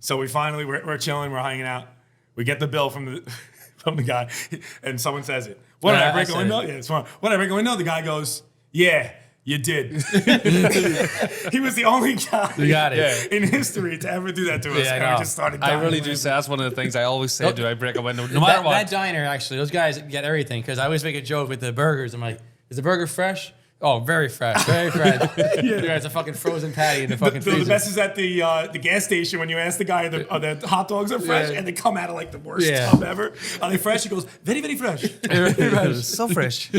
So we finally we're chilling, we're hanging out. We get the bill from the from the guy, and someone says it. What did Yeah, I break I a said window? it. Yeah, it's wrong. What did I break a window? The guy goes, "Yeah, you did." He was the only guy You got it. Yeah. in history to ever do that to us. Yeah, I and know. we just started I dying really do laughing. say that's one of the things I always say. Do I break a window? No matter That, what. that diner actually, those guys get everything because I always make a joke with the burgers. I'm like, "Is the burger fresh?" Oh, very fresh, very fresh. Yeah, it's a fucking frozen patty in the fucking The freezer. best is at the gas station when you ask the guy the hot dogs are fresh Yeah. and they come out of like the worst Yeah. tub ever. Are they fresh? He goes, very, very fresh. So fresh.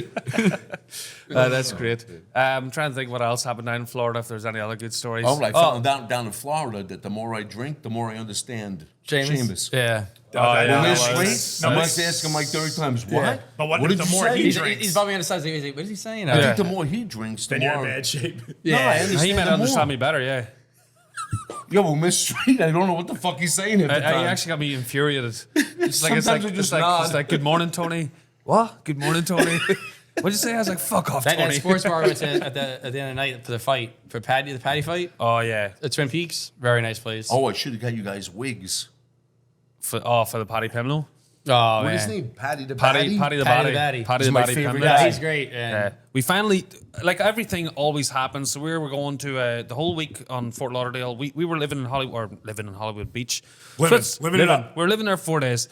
That's great. I'm trying to think what else happened down in Florida. If there's any other good stories. Oh, I found down in Florida that the more I drink, the more I understand Seamus. Yeah. Oh, yeah. When they're Well, straight, I must ask him like 30 times, what? Yeah. But what did the you more say? he He's, drinks, he's bumping on the side. He's like, what is he saying? I Yeah. think the more he drinks, the then you're in more. bad shape. No, I Yeah. understand He might the understand more. me better, yeah. Yo, well, Miss Street, I don't know what the fuck he's saying at the He time. actually got me infuriated. It's like, Sometimes I just nod. it's like, good morning, Tony. What? Good morning, Tony. What'd you say? I was like, fuck off, That Tony. sports bar we went to at the end of the night for the fight for the patty fight. Oh, yeah. At Twin Peaks, very nice place. Oh, I should have got you guys wigs. For the Paddy Pimlo. Oh, What is man. his name? Patty the Paddy Patty? the Paddy the Body. Batty. Paddy He's the my Body favorite Pimlo. guy. Yeah, he's great. And Yeah. We finally, like everything always happens. So we were going to the whole week on Fort Lauderdale. We were living in Hollywood Beach. Living So it up. We're living there 4 days.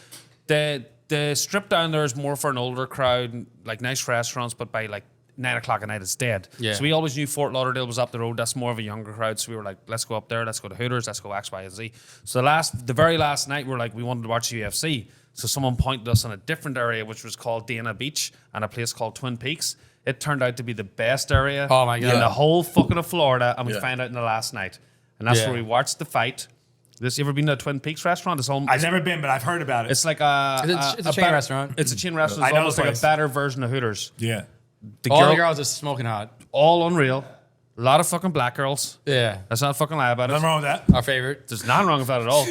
The strip down there is more for an older crowd, like nice restaurants, but by like 9 o'clock at night it's dead. Yeah. So we always knew Fort Lauderdale was up the road. That's more of a younger crowd. So we were like, let's go up there. Let's go to Hooters. Let's go X, Y, and Z. So the very last night, we were like, we wanted to watch UFC. So someone pointed us in a different area, which was called Dana Beach, and a place called Twin Peaks. It turned out to be the best area Oh my God. in the whole fucking of Florida, and we Yeah. found out in the last night. And that's Yeah. where we watched the fight. You ever been to a Twin Peaks restaurant? I've never been, but I've heard about it. It's like a It's a chain better- restaurant. It's a chain restaurant. I It's know almost the like a place. better version of Hooters. Yeah. The all girl, the girls are smoking hot. all unreal. A lot of fucking black girls. Yeah. Let's not fucking lie about Nothing it. wrong with that. Our favorite. There's nothing wrong with that at all.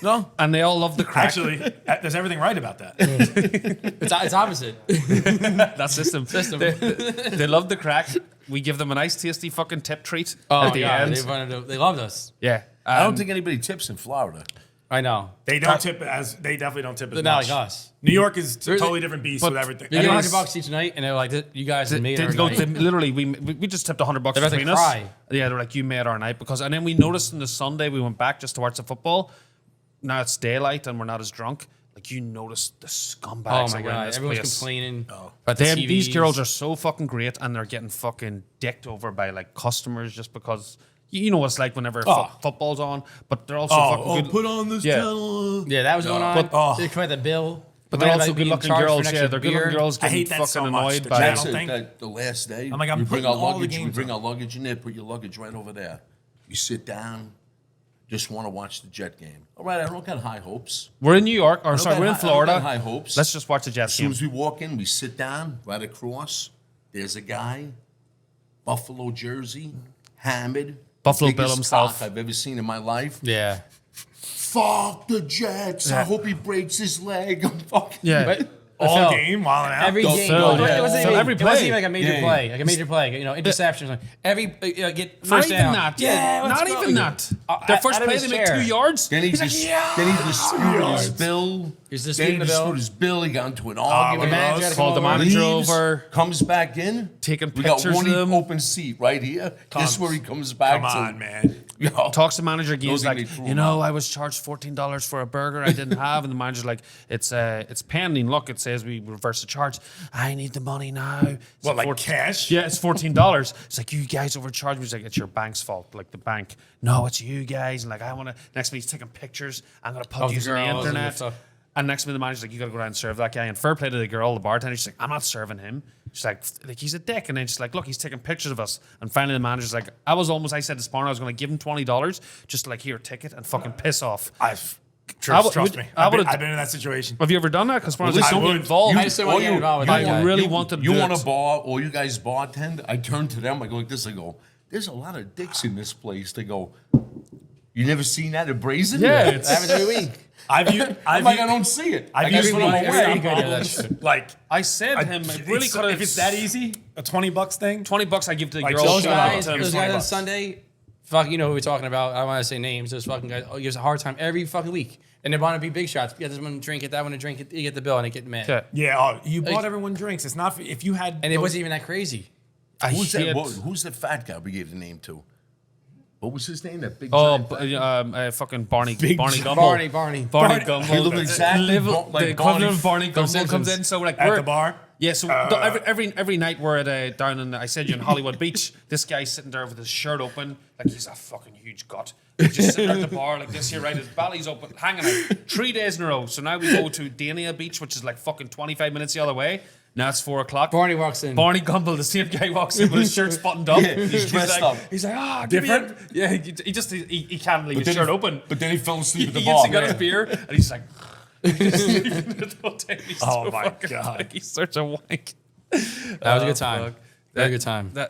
No, and they all love the crack. Actually, there's everything right about that. It's opposite. That system. They love the crack. We give them a nice, tasty fucking tip treat Oh at the God, end. they loved us. Yeah, I don't think anybody tips in Florida. I know. They don't tip they definitely don't tip as They're not much. like us. New York is a They're- totally different beast but with everything. They get Anyways- $100 each night, and they're like, "You guys They, made they our go, night." they, literally, we just tipped $100 They're about to between us. cry. Yeah, they're like, you made our night and then we noticed on the Sunday we went back just to watch the football. Now it's daylight and we're not as drunk. Like you notice the scumbags Oh my around god, this everyone's place. complaining. But the these TVs. girls are so fucking great, and they're getting fucking dicked over by like customers just because you know what it's like whenever football's on. But they're also fucking good. put on this channel. Yeah, that was going on. But- They come at the bill. But they're Complain also about being good-looking charged for girls. an Yeah, extra they're good-looking beer. girls I getting hate that fucking so much, annoyed the by. channel That's it. thing. That the last day. I'm like, I'm we bring putting our all the luggage. We games bring on. our luggage in there. Put your luggage right over there. You sit down. Just want to watch the Jet game. All right, I don't got high hopes. We're in New York, or sorry, got we're in high- I don't got Florida. high hopes. Let's just watch the Jets As soon game. as we walk in, we sit down right across. There's a guy, Buffalo jersey, hammered. Buffalo Bill biggest himself. cock I've ever seen in my life. Yeah. Fuck the Jets. I hope he breaks his leg. I'm fucking. Yeah. But All Phil, game, while out. Every Don't game, Phil, it yeah. wasn't Phil, even, every it wasn't play. even like a major Yeah. play, like a major play. You know, interceptions. Every get Not first even down. that. Yeah, let's not go. even that. Out- Their out first of play, his they make chair. 2 yards. Then he disputed his bill. He's Then he disputing the bill. disputed his bill. He got into an the argument. manager had to Called the come over. manager Leaves, over. comes back in. Taking We got pictures one of them. open seat right here. This is where he comes back Come to. on, man. Yo, Talks to the manager again. He's Those like, they threw you him know, out. I was charged $14 for a burger I didn't have, and the manager's like, it's pending. Look, it says we reverse the charge. I need the money now. It's What, like 14 cash? Yeah, it's $14. It's like, you guys overcharged me. He's like, it's your bank's fault. Like the bank. No, it's you guys. And like, I want to. Next minute, he's taking pictures. I'm gonna put Of the these on the girls and internet. stuff. And next minute, the manager's like, you gotta go down and serve that guy. And fair play to the girl, the bartender. She's like, I'm not serving him. She's like he's a dick. And then she's like, look, he's taking pictures of us. And finally, the manager's like, I said to Sparno, I was gonna give him $20 just to like, here, take it and fucking piss off. Trust me. I I've been, would've- I've been in that situation. Have you ever done that? Because Sparno's Well, like, don't I get would. involved. I just don't want to get involved with I that guy. really wanted to You do want it. a bar, or you guys bartend? I turn to them. I go like this. I go, there's a lot of dicks in this place. They go, you never seen that at Brazen? Yeah, That happens every week. I'm like, I don't see it. I've I guess used when I'm like away, every I'm week I do that problems. shit. Like, I said to him, I really could have. if it's that easy, a $20 thing. $20 I give to the Like, girl. those Those shout out guys, to him. those $20. guys on Sunday, fuck, you know who we're talking about. I don't want to say names. Those fucking guys gives a hard time every fucking week. And they want to be big shots. You get this one to drink it, that one to drink it. You get the bill and they get mad. Yeah. Yeah, you bought everyone drinks. It's not if you had. And it wasn't even that crazy. I Who's hate- that? Who's the fat guy we gave the name to? What was his name? That big. Oh, giant fat guy? fucking Barney Big Gumble. Barney. Barney Gumble. He looked exactly like the equivalent of Barney Gumble Simpsons. comes in. So like at we're the bar. Yeah, so every night we're at down in I said you in Hollywood Beach. This guy's sitting there with his shirt open, like he's a fucking huge gut. He's just sitting at the bar like this here, right? His belly's open, hanging out 3 days in a row. So now we go to Dania Beach, which is like fucking 25 minutes the other way. Now it's 4 o'clock. Barney walks in. Barney Gumble, the same guy, walks in with his shirt's buttoned up. Yeah, he's dressed like, up. He's like, ah, Different? Yeah, he can't leave his then shirt he- open. But then he fell asleep at the He bar. got his beer and he's like, he's Oh so my fucking God. funny. He's such a wank. That was a good time. fuck. Very good time. We're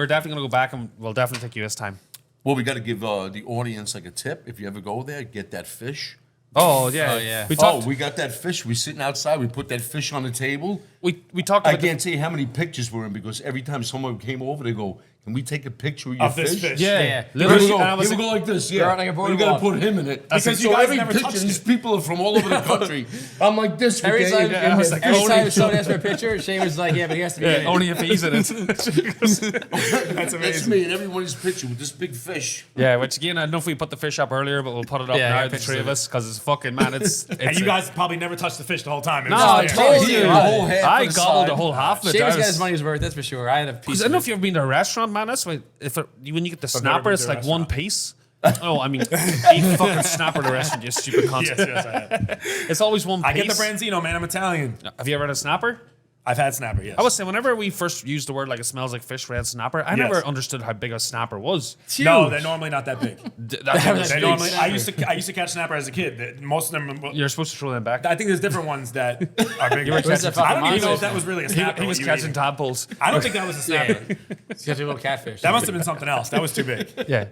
definitely gonna go back and we'll definitely take you this time. Well, we got to give the audience like a tip. If you ever go there, get that fish. Oh yeah, Oh, yeah. We talked. We got that fish. We're sitting outside. We put that fish on the table. we talked I about the- can't tell you how many pictures were in because every time someone came over, they go, "Can we take a picture of your Of this fish. yeah. Yeah. Here Literally, we go. and I was Here we like, go like this. They're Yeah, on like a Well, you got to boardwalk. put him in it. Because you so guys every never picture, touched these it. people are from all over the country. I'm like this. Every okay? time, I was like, every only- time someone asks for a picture, Seamus is like, yeah, but he has to be in it. only if he's in it. That's That's amazing. me and everybody's picture with this big fish. Yeah, which again, I don't know if we put the fish up earlier, but we'll put it up Yeah, now, yeah, the pictures three of of it. us, because it's fucking man, it's And you guys probably never touched the fish the whole time. It No, was I just told there. you. Yeah, the whole half I of the gobbled side. the whole half of it. Seamus I got was- his money's worth, that's for sure. I had a piece I don't know if you've ever been to a restaurant, man. That's why when you get the snapper, been it's to a like one restaurant. piece. Oh, I mean, eat fucking snapper at a restaurant, you stupid cunt. Yes, I have. It's always one piece. I get the branzino, man. I'm Italian. Have you ever had a snapper? I've had snapper, yes. I was saying, whenever we first used the word like it smells like fish, we had snapper. I never understood how big a snapper was. No, they're normally not that big. That's They big. normally, I used to catch snapper as a kid. Most of them. You're supposed to throw them back. I think there's different ones that are bigger. catching I don't even fucking know if that was really a snapper. He was what you were catching eating. tadpoles. I don't think that was a snapper. He's got a little catfish. That must have been something else. That was too big. Yeah.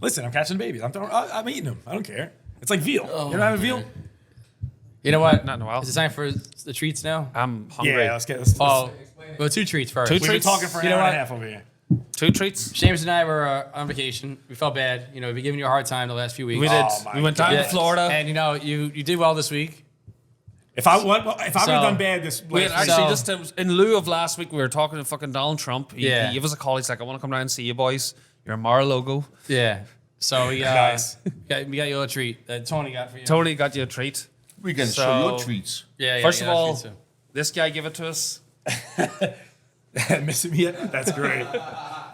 Listen, I'm catching babies. I'm eating them. I don't care. It's like veal. You don't have a veal? You know what? Not in a while. Is it time for the treats now? I'm hungry. Yeah, let's get this. Oh, well, 2 treats first. Two We've been treats. talking for an You know hour and a what? half over here. 2 treats. Seamus and I were on vacation. We felt bad. You know, we've been giving you a hard time the last few weeks. We did. Oh, my We went down Yeah. to Florida. And you know, you did well this week. If I would have So- done bad this We had last actually So- just in lieu of last week, we were talking to fucking Donald Trump. He Yeah. gave us a call. He's like, "I want to come down and see you boys. You're a Mar logo." Yeah. So we Nice. we got you a treat that Tony got for you. Tony got you a treat. We can So- show your treats. Yeah. First yeah, of all, treat too. this guy gave it to us. Missing me yet? That's great.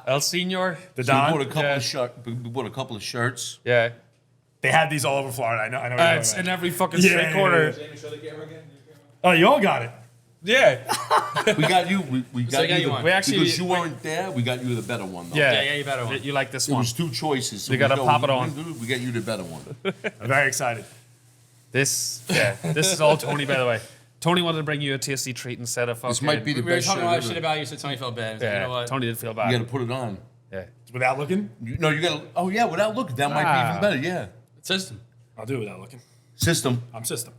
El Senor. The So we Don. bought a couple Yeah. of we bought a couple of shirts. Yeah. They have these all over Florida. I know. What you're It's talking in about. every fucking Yeah, street yeah, corner. Oh, you all got it. Yeah. We got you. We got I got you. you The, one. We actually- because you weren't there, we got you the better one. Though. Yeah. Yeah, you better one. You like this There one. was 2 choices. So You gotta we go, pop it we- on. We got you the better one. I'm very excited. This is all Tony, by the way. Tony wanted to bring you a tasty treat instead of fucking. This might be the We were best talking shirt a lot of ever. shit about you, so Tony felt bad. He was like, Yeah, you know what? Tony did feel You bad. got to put it on. Yeah. Without looking, You got to. Oh yeah, without looking, that might be even better. Yeah. System. I'll do it without looking. System. I'm system.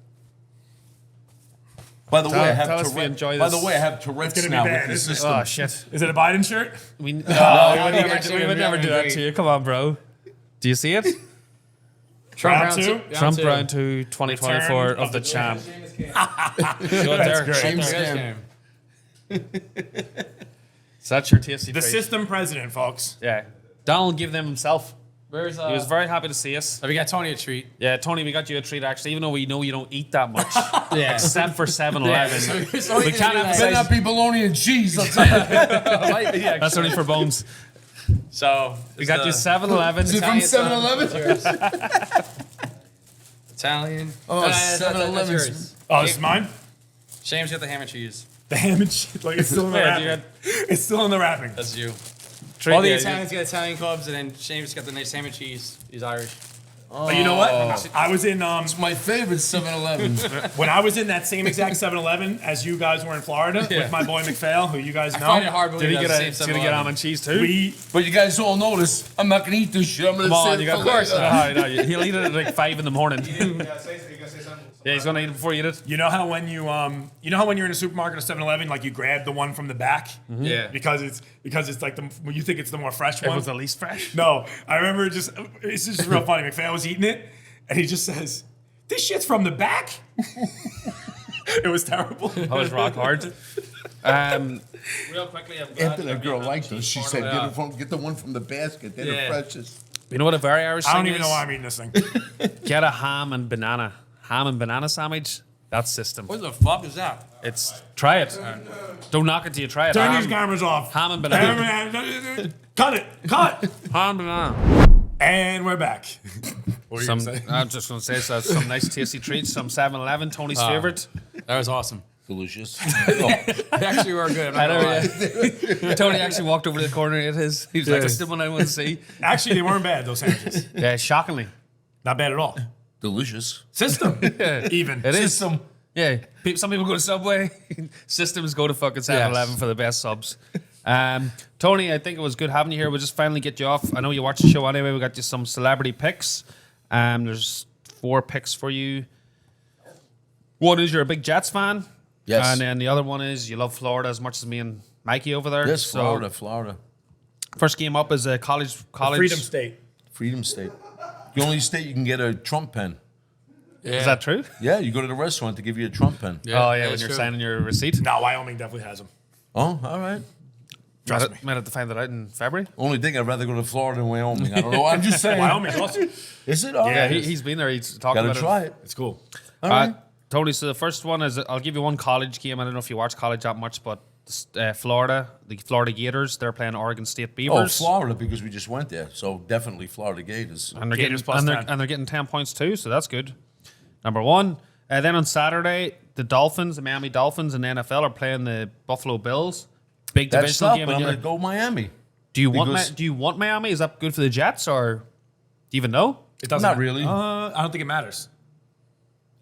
By the way, I have tell us if you Tourette's. enjoy By this. the way, I have Tourette's It's gonna be now bad, with the isn't it? system. Oh shit. Is it a Biden shirt? We would actually, never do that great. to you. Come on, bro. Do you see it? Round round two? Trump two. round 2, 2024 Return of the champ. Good That's great. James Good Cam. game. So that's your tasty The treat. system president, folks. Yeah. Donald gave them himself. Where's He was very happy to see us. we got Tony a treat. Yeah, Tony, we got you a treat actually, even though we know you don't eat that much. Yeah. Except for 7-Eleven. We can't have Better not be bologna and cheese. I'll tell you. That's only for bones. So We got you 7-Eleven. Is it from 7-Eleven? Italian. Oh, that's 7-Eleven's- yours. Oh, this is mine? Shame's got the ham and cheese. The ham and cheese. Like, it's still in the Yeah, wrapping. It's still in the wrapping. That's you. Treat, All the yeah, Italians got Italian clubs, and then Shame's got the nice ham and cheese. He's Irish. But you know what? I was in It's my favorite 7-Eleven. when I was in that same exact 7-Eleven as you guys were in Florida Yeah. with my boy McPhail, who you guys I find it know. hard Did believing he get that's the same a 7-Eleven 7-Eleven. and cheese too? We But you guys all notice, I'm not going to eat this shit. I'm going to Come on, save you it got for later. no, he'll eat it at like 5 in the morning. Yeah, he's gonna eat it before you eat it. You know how when you when you're in a supermarket or 7-Eleven, like you grab the one from the back Yeah. because it's like when you think it's the more fresh It one. was the least fresh. No, I remember it's just real funny. McPhail was eating it, and he just says, "This shit's from the back." It was terrible. That was rock hard. Real quickly, I'm glad After that girl liked this, she said, get the one from the basket. They're Yeah. the freshest. You know what a very Irish I thing don't even is? know why I'm eating this thing. Get a ham and banana sandwich. That's system. What the fuck is that? Try it. Don't knock it till you try it. Turn these cameras off. ham and banana. Cut it. Cut. Ham and banana. And we're back. What were you Some, gonna say? I'm just gonna say some nice tasty treats. Some 7-Eleven, Tony's favorite. That was awesome. Delicious. They actually were good. I'm not gonna lie. Tony actually walked over to the corner and ate his. He was like, "This is the one I want to see." Actually, they weren't bad, those sandwiches. Yeah, shockingly. Not bad at all. Delicious. System. Even. It is. System. Yeah, some people go to Subway. Systems go to fucking 7-Eleven for the best subs. Tony, I think it was good having you here. We'll just finally get you off. I know you watched the show anyway. We got you some celebrity picks. There's 4 picks for you. One is you're a big Jets fan. Yes. And then the other one is you love Florida as much as me and Mikey over there. Yes, So, Florida. first game up is a college. Freedom State. Freedom State. The only state you can get a Trump pen. Yeah. Is that true? Yeah, you go to the restaurant to give you a Trump pen. Yeah, Oh yeah, when that's you're true. signing your receipt. No, Wyoming definitely has them. Oh, all right. Might have to find that out in February. Only thing, I'd rather go to Florida than Wyoming. I don't know. I'm just saying. Wyoming's awesome. Is it? All Yeah, right. he's been there. He's talking Gotta about try it. it. It's cool. All right. Tony, so the first one is I'll give you one college game. I don't know if you watch college that much, but Florida, the Florida Gators, they're playing Oregon State Oh, Beavers. Florida, because we just went there. So definitely Florida Gators. And they're Gators getting plus and they're, 10. and they're getting 10 points too, so that's good. Number one. Then on Saturday, the Dolphins, the Miami Dolphins in the NFL are playing the Buffalo Bills. Big That's divisional up, game. but I'm and going you- to go Miami. do you because- want Miami? Is that good for the Jets or do you even know? It doesn't Not matter. really. I don't think it matters.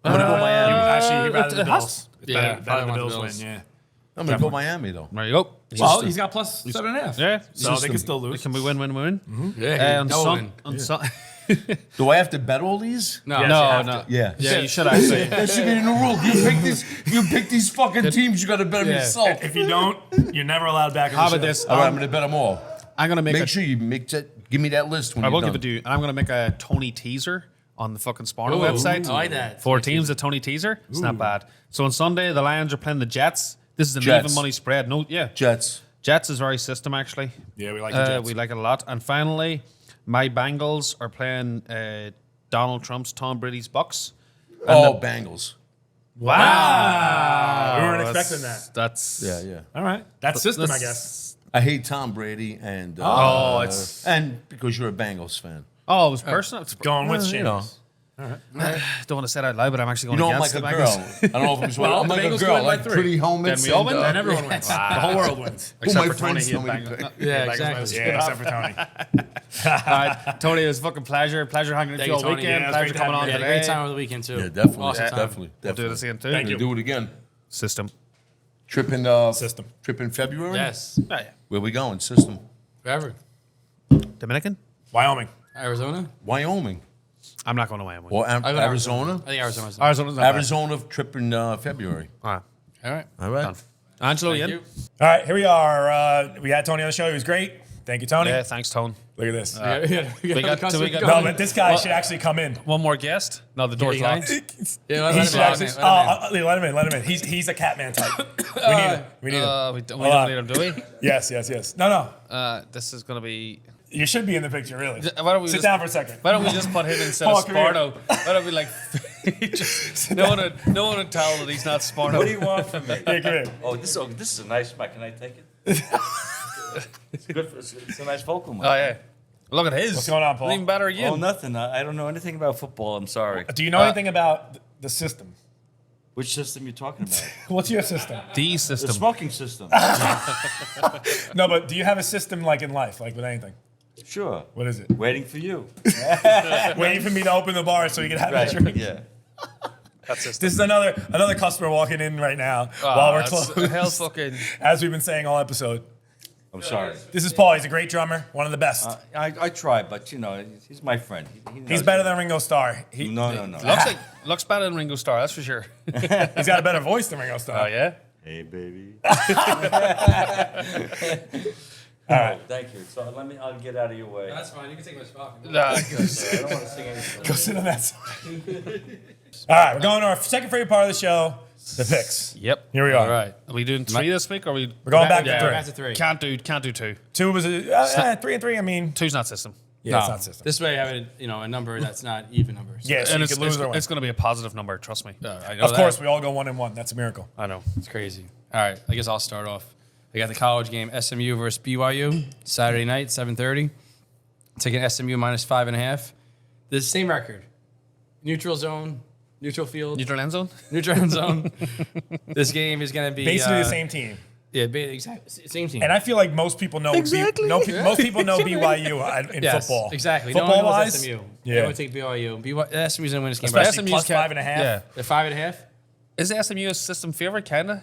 I'm going to go Miami. Actually, he'd rather it the has- Bills. It's Yeah, better probably the want the Bills Bills. win, yeah. I'm going to go Miami, though. There you go. Well, he's got plus 7.5. Yeah. So they can still lose. Can we win? Yeah, On no Sun- win. on Sun- Do I have to bet all these? No, Yes, you no, have no. to. Yeah. Yeah, you should actually. That should be in the rule. You pick these fucking teams, you got to bet them Yeah. yourself. If you don't, you're never allowed back in the How show. about this? All right, I'm going to bet them all. I'm gonna make Make a. sure you give me that list when I you're will done. give it to you. I'm gonna make a Tony teaser on the fucking Sparno Ooh, website. I like that. 4 teams, a Tony teaser. It's not bad. So on Sunday, the Lions are playing the Jets. This is an Jets. even money spread. No, yeah. Jets. Jets is very system actually. Yeah, we like the Jets. We like it a lot. And finally, My Bengals are playing Donald Trump's Tom Brady's Bucks. Bengals. Wow. We weren't expecting that. That's Yeah. All right. That's system, I guess. I hate Tom Brady and it's and because you're a Bengals fan. Oh, it was personal. Going with Seamus. You know. Don't want to say it out loud, but I'm actually You going know, I'm against like a the girl. Bengals. I don't know if I'm Well, I'm the like a Bengals girl, win by like 3. pretty helmets. Then we all win? And everyone wins. The whole world wins. Except my for Tony. friends he tell me had to Bengals. pick. Yeah, Bengals exactly. wins. Yeah, except for Tony. Tony, it was a fucking pleasure. Pleasure hanging with Thank you you, all Tony. weekend. Yeah, it was Pleasure great to coming have on you. We had a today. great time over the weekend too. Yeah, definitely. Awesome time. Definitely. We'll do this again too. Thank you. Do it again. System. Trip in System. Trip in February. Yes. Oh, yeah. Where we going? System. Forever. Dominican? Wyoming. Arizona. Wyoming I'm not going to Miami. or I go to Arizona. I think Arizona's. Arizona's not bad. Arizona trip in February. All right. All right. All right. Done. Angelo, Thank Ian? you. All right, here we are. We had Tony on the show. He was great. Thank you, Tony. Yeah, thanks, Tone. Look at this. We got- No, but this guy should actually come in. One more guest? No, the door's Yeah, locked. Yeah, let He him should in, actually. let him in. Let him in. Let him in. He's a Catman type. We need him. We need him. We don't Hold on. need him, do we? Yes. No. This is going to be... You should be in the picture, really. Why don't we Sit just- down for a second. Why don't we just put him instead Paul, of come here. Sparno? Why don't we like... no one would tell that he's not Sparno. What do you want from me? Here, come here. Oh, this is a nice mic. Can I take it? It's good. It's a nice vocal mic. Oh, yeah. Look at his. What's going on, Paul? Even better again. Oh, nothing. I don't know anything about football. I'm sorry. Do you know anything about the system? Which system you talking about? What's your system? The The system. smoking system. No, but do you have a system like in life, like with anything? Sure. What is it? Waiting for you. Waiting for me to open the bar so you can have a Right. drink. Yeah. That's system. This is another customer walking in right now while we're closed. Hell fucking... As we've been saying all episode. I'm sorry. This is Paul. He's a great drummer, one of the best. I try, but you know, he's my friend. He He's knows better me. than Ringo Starr. No. Looks better than Ringo Starr, that's for sure. He's got a better voice than Ringo Starr. Oh, yeah? Hey, baby. All right. Thank you. So I'll get out of your way. That's fine. You can take my spot. Nah. I don't want to sing anything. Go sit on that side. All right, we're going to our second favorite part of the show, the picks. Yep. Here we are. All right. Are we doing 3 this week, or are we... We're going back Yeah, to back to 3. 3. Can't do 2. 2 was 3 and 3. I mean, 2's not system. yeah, it's not system. This way, I have a number that's not even numbers. Yeah, so And you it's, can lose or win. it's going to be a positive number, trust me. I know Of that. course, we all go 1 and 1. That's a miracle. I know. It's crazy. All right, I guess I'll start off. I got the college game, SMU versus BYU, Saturday night, 7:30. Taking SMU minus 5.5. The same record. Neutral zone, neutral field, Neutral end zone? neutral end zone. This game is going to be Basically the same team. Yeah, exactly. Same team. And I feel like most people know most people know BYU in yes, football. exactly. Football no one knows wise, SMU. yeah. Everyone take BYU. SMU's going to win this game. Especially SMU's plus 5.5. Yeah. They're 5.5. Is SMU a system favorite, kind of?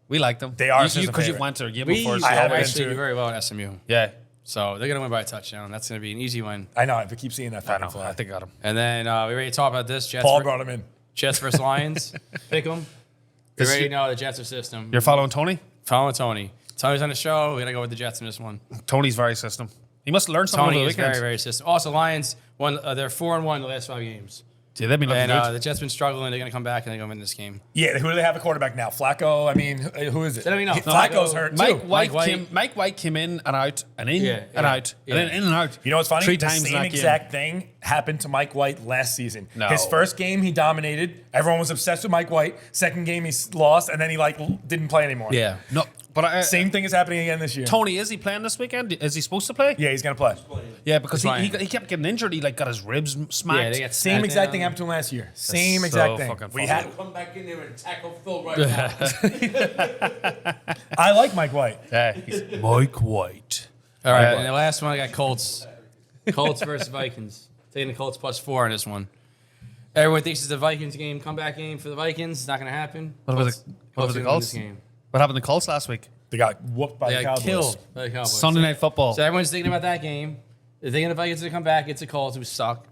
We like them. They are a you, system because you favorite. went to a game We before. So I haven't been actually to- do very well at SMU. yeah. So they're going to win by a touchdown. That's going to be an easy win. I know. I keep seeing that I fucking know. flag. I think I got him. And then we ready to talk about this. Paul brought him in. Jets versus Lions. Pick them. You ready to know the Jets are system. You're following Tony? Following Tony. Tony's on the show. We're going to go with the Jets in this one. Tony's very system. He must learn something Tony over the is weekend. very, very system. Also, Lions won. They're 4-1 the last 5 games. Yeah, they've been looking And good. the Jets been struggling. They're going to come back and they're going to win this game. Yeah, who do they have a quarterback now? Flacco? I mean, who is it? They don't even know. Flacco's Flacco- hurt Mike too. White, Mike White came in and out and in Yeah, and yeah, out yeah. and then in and out. You know what's funny? 3 The times in same that game. exact thing happened to Mike White last season. No. His first game, he dominated. Everyone was obsessed with Mike White. Second game, he lost, and then he didn't play anymore. Yeah. No, but Same thing is happening again this year. Tony, is he playing this weekend? Is he supposed to play? Yeah, he's gonna play. Yeah, because That's he fine. kept getting injured. He got his ribs smacked. Yeah, they got Same smacked exact down. thing happened to him last year. Same so exact thing. fucking We funny. had. Come back in there and tackle Phil right now. I like Mike White. Yeah, he's Mike White. All right. And the last one, I got Colts. Colts versus Vikings. Taking the Colts plus 4 in this one. Everyone thinks it's a Vikings game, comeback game for the Vikings. It's not going to happen. What about Colts- the, what about the gonna win this Colts? game. What happened to the Colts last week? They got whooped by They the got Cowboys. killed by the Cowboys. Sunday Night Football. So everyone's thinking about that game. They're thinking the Vikings are going to come back. It's the Colts who suck.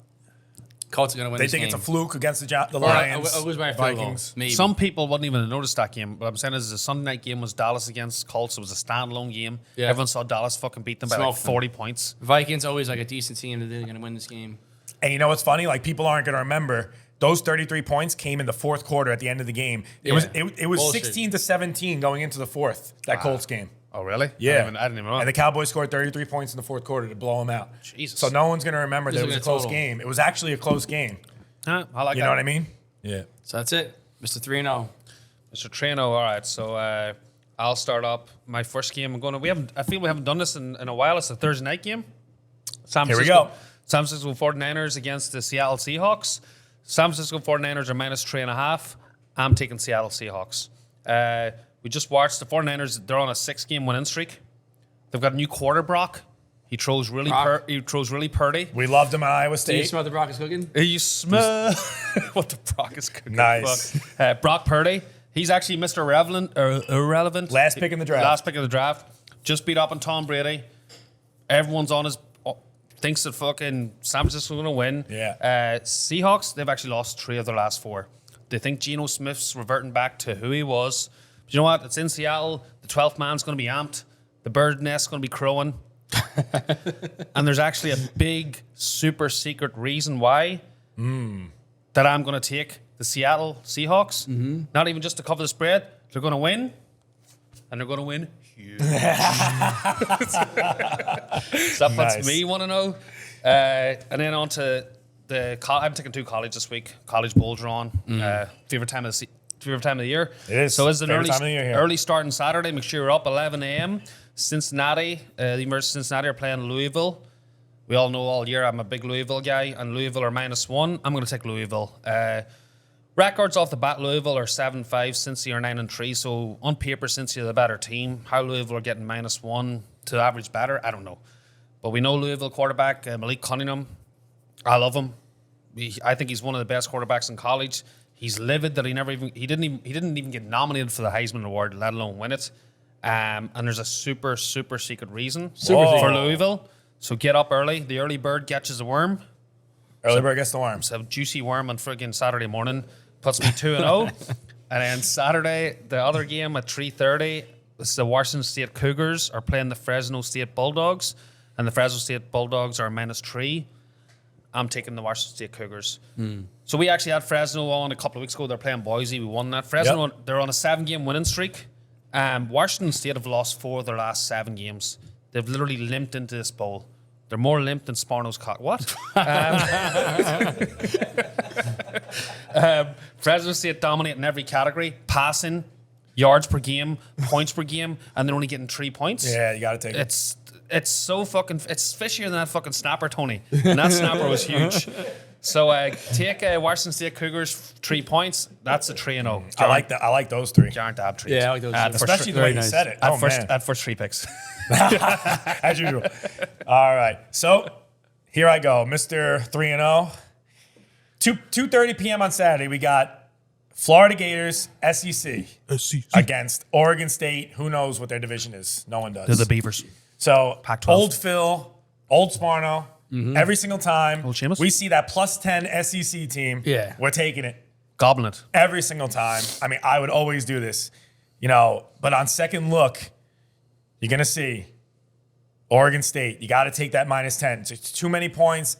Colts are going to win They this think game. it's a fluke against the Or Lions. a lose by a field goal. Vikings. Maybe. Some people wouldn't even have noticed that game. What I'm saying is the Sunday night game was Dallas against Colts. It was a standalone game. Yeah. Everyone saw Dallas fucking beat them by like Smoked them. 40 points. Vikings always like a decent team that they're going to win this game. And you know what's funny? Like people aren't gonna remember. Those 33 points came in the fourth quarter at the end of the game. It Yeah. was Bullshit. 16-17 going into the fourth. That Colts game. Oh, really? Yeah. I didn't even know. And the Cowboys scored 33 points in the fourth quarter to blow them out. Jesus. So no one's going to remember that it was a Look at close total. game. It was actually a close game. Huh, I like You that. know what I mean? Yeah. So that's it. Mr. 3-0. Mr. Trino, all right. So I'll start up my first game. I feel we haven't done this in a while. It's a Thursday night game. Here we go. San Francisco 49ers against the Seattle Seahawks. San Francisco 49ers are -3.5. I'm taking Seattle Seahawks. We just watched the 49ers. They're on a 6-game winning streak. They've got a new quarter, Brock. He throws really purdy. We loved him at Iowa Do you State. smell what the Brock is cooking? You smell what the Brock is cooking. Nice. Brock Purdy. He's actually Mr. Irrelevant. Last pick in the draft. Last pick of the draft. Just beat up on Tom Brady. Everyone's on his thinks that fucking San Francisco's going to win. Yeah. Seahawks, they've actually lost 3 of their last 4. They think Geno Smith's reverting back to who he was. But you know what? It's in Seattle. The 12th man's going to be amped. The bird nest's going to be crowing. And there's actually a big, super secret reason why that I'm going to take the Seattle Seahawks. Not even just to cover the spread. They're going to win. And they're going to win huge. So that puts Nice. me 1-0. And then on to I'm taking 2 college this week. College bowls are on. Favorite time of the year. It is. So it's an Favorite time of the year here. early start on Saturday. Make sure you're up 11 a.m. Cincinnati, the University of Cincinnati are playing Louisville. We all know all year I'm a big Louisville guy, and Louisville are -1. I'm going to take Louisville. Records off the bat, Louisville are 7-5, Cincy are 9-3. So on paper, Cincy are the better team. How Louisville are getting -1 to average better, I don't know. But we know Louisville quarterback Malik Cunningham. I love him. I think he's one of the best quarterbacks in college. He's livid that he didn't even get nominated for the Heisman Award, let alone win it. And there's a super secret reason for Louisville. So get up early. The early bird catches a worm. Early bird gets the worms. So juicy worm on friggin' Saturday morning puts me 2-0. And then Saturday, the other game at 3:30, it's the Washington State Cougars are playing the Fresno State Bulldogs, and the Fresno State Bulldogs are -3. I'm taking the Washington State Cougars. So we actually had Fresno on a couple of weeks ago. They're playing Boise. We won that. Fresno, they're on a 7-game winning streak. Washington State have lost 4 of their last 7 games. They've literally limped into this bowl. They're more limp than Sparno's cock. What? Fresno State dominate in every category: passing, yards per game, points per game, and they're only getting 3 points. Yeah, you got to take it. It's so fucking. It's fishier than that fucking snapper, Tony. And that snapper was huge. So take Washington State Cougars 3 points. That's a 3-0. I like that. I like those 3. Guaranteed to have 3. Yeah, I like those. Especially the way you said it. Oh, man. At first 3 picks. As usual. All right. So here I go, Mr. 3-0. 2:30 p.m. on Saturday, we got Florida Gators, SEC against Oregon State. Who knows what their division is? No one does. They're the Beavers. So Pac-12. old Phil, old Sparno, every single time Old Seamus. we see that +10 SEC team, Yeah. we're taking it. Gobbling it. Every single time. I mean, I would always do this, but on second look, you're going to see Oregon State. You got to take that -10. It's too many points.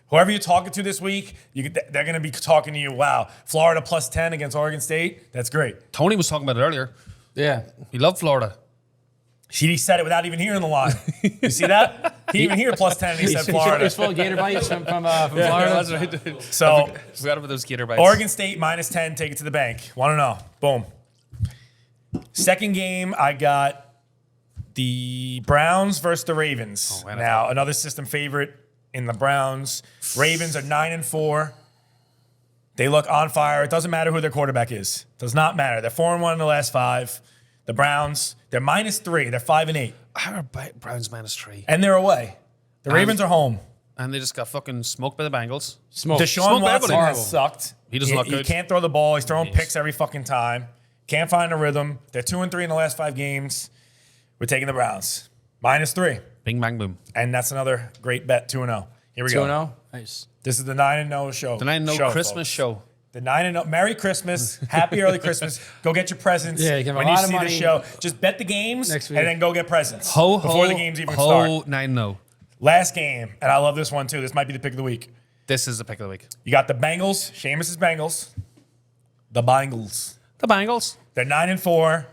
Whoever you're talking to this week, they're going to be talking to you, wow, Florida +10 against Oregon State? That's great. Tony was talking about it earlier. Yeah. He loved Florida. He said it without even hearing the line. You see that? He didn't even hear +10 and he said Florida. He's full of gator bites from Florida. That's right. So Forgot about those gator bites. Oregon State -10, take it to the bank. Want to know? Boom. Second game, I got the Browns versus the Ravens. Oh, Now, another system favorite in the Browns. Ravens are 9-4. They look on fire. It doesn't matter who their quarterback is. Does not matter. They're 4-1 in the last 5. The Browns, they're -3. They're 5-8. How are Browns -3? And they're away. The Ravens are home. And they just got fucking smoked by the Bengals. Deshaun Smoke Watson everybody. has sucked. He doesn't look He good. can't throw the ball. He's throwing picks every fucking time. Can't find a rhythm. They're 2-3 in the last 5 games. We're taking the Browns. -3. Bing, bang, boom. And that's another great bet, 2-0. Here we go. 2-0. Nice. This is the 9-0 show. The 9-0 Christmas folks. show. The 9-0. Merry Christmas. Happy early Christmas. Go get your presents. Yeah, you can have when a you lot of see the money show. Just bet the games next week. and then go get presents Ho, before ho, the games even ho, start. 9-0. Last game, and I love this one too. This might be the pick of the week. This is the pick of the week. You got the Bengals. Seamus' Bengals. The Bengals. The Bengals. They're 9-4.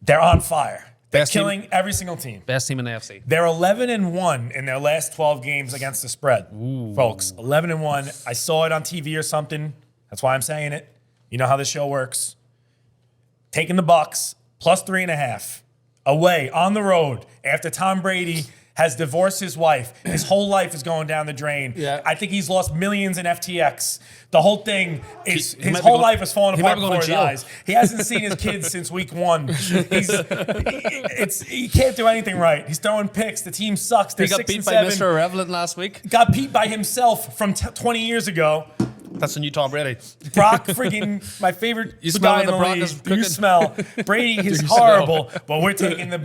They're on fire. They're Best team- killing every single team. Best team in the AFC. They're 11-1 in their last 12 games against the spread, folks. 11-1. I saw it on TV or something. That's why I'm saying it. You know how this show works. Taking the Bucks plus 3.5 away on the road after Tom Brady has divorced his wife. His whole life is going down the drain. Yeah. I think he's lost millions in FTX. The whole thing is He might his be whole going- life is falling he might apart be going before to his jail. eyes. He hasn't seen his kids since week 1. He can't do anything right. He's throwing picks. The team sucks. They're He got 6 beat and by 7. Mr. Irrelevant last week. Got beat by himself from 20 years ago. That's the new Tom Brady. Brock, friggin' my favorite You smell guy when in the the Brock league. is You cooking. smell. Brady is horrible, but we're taking the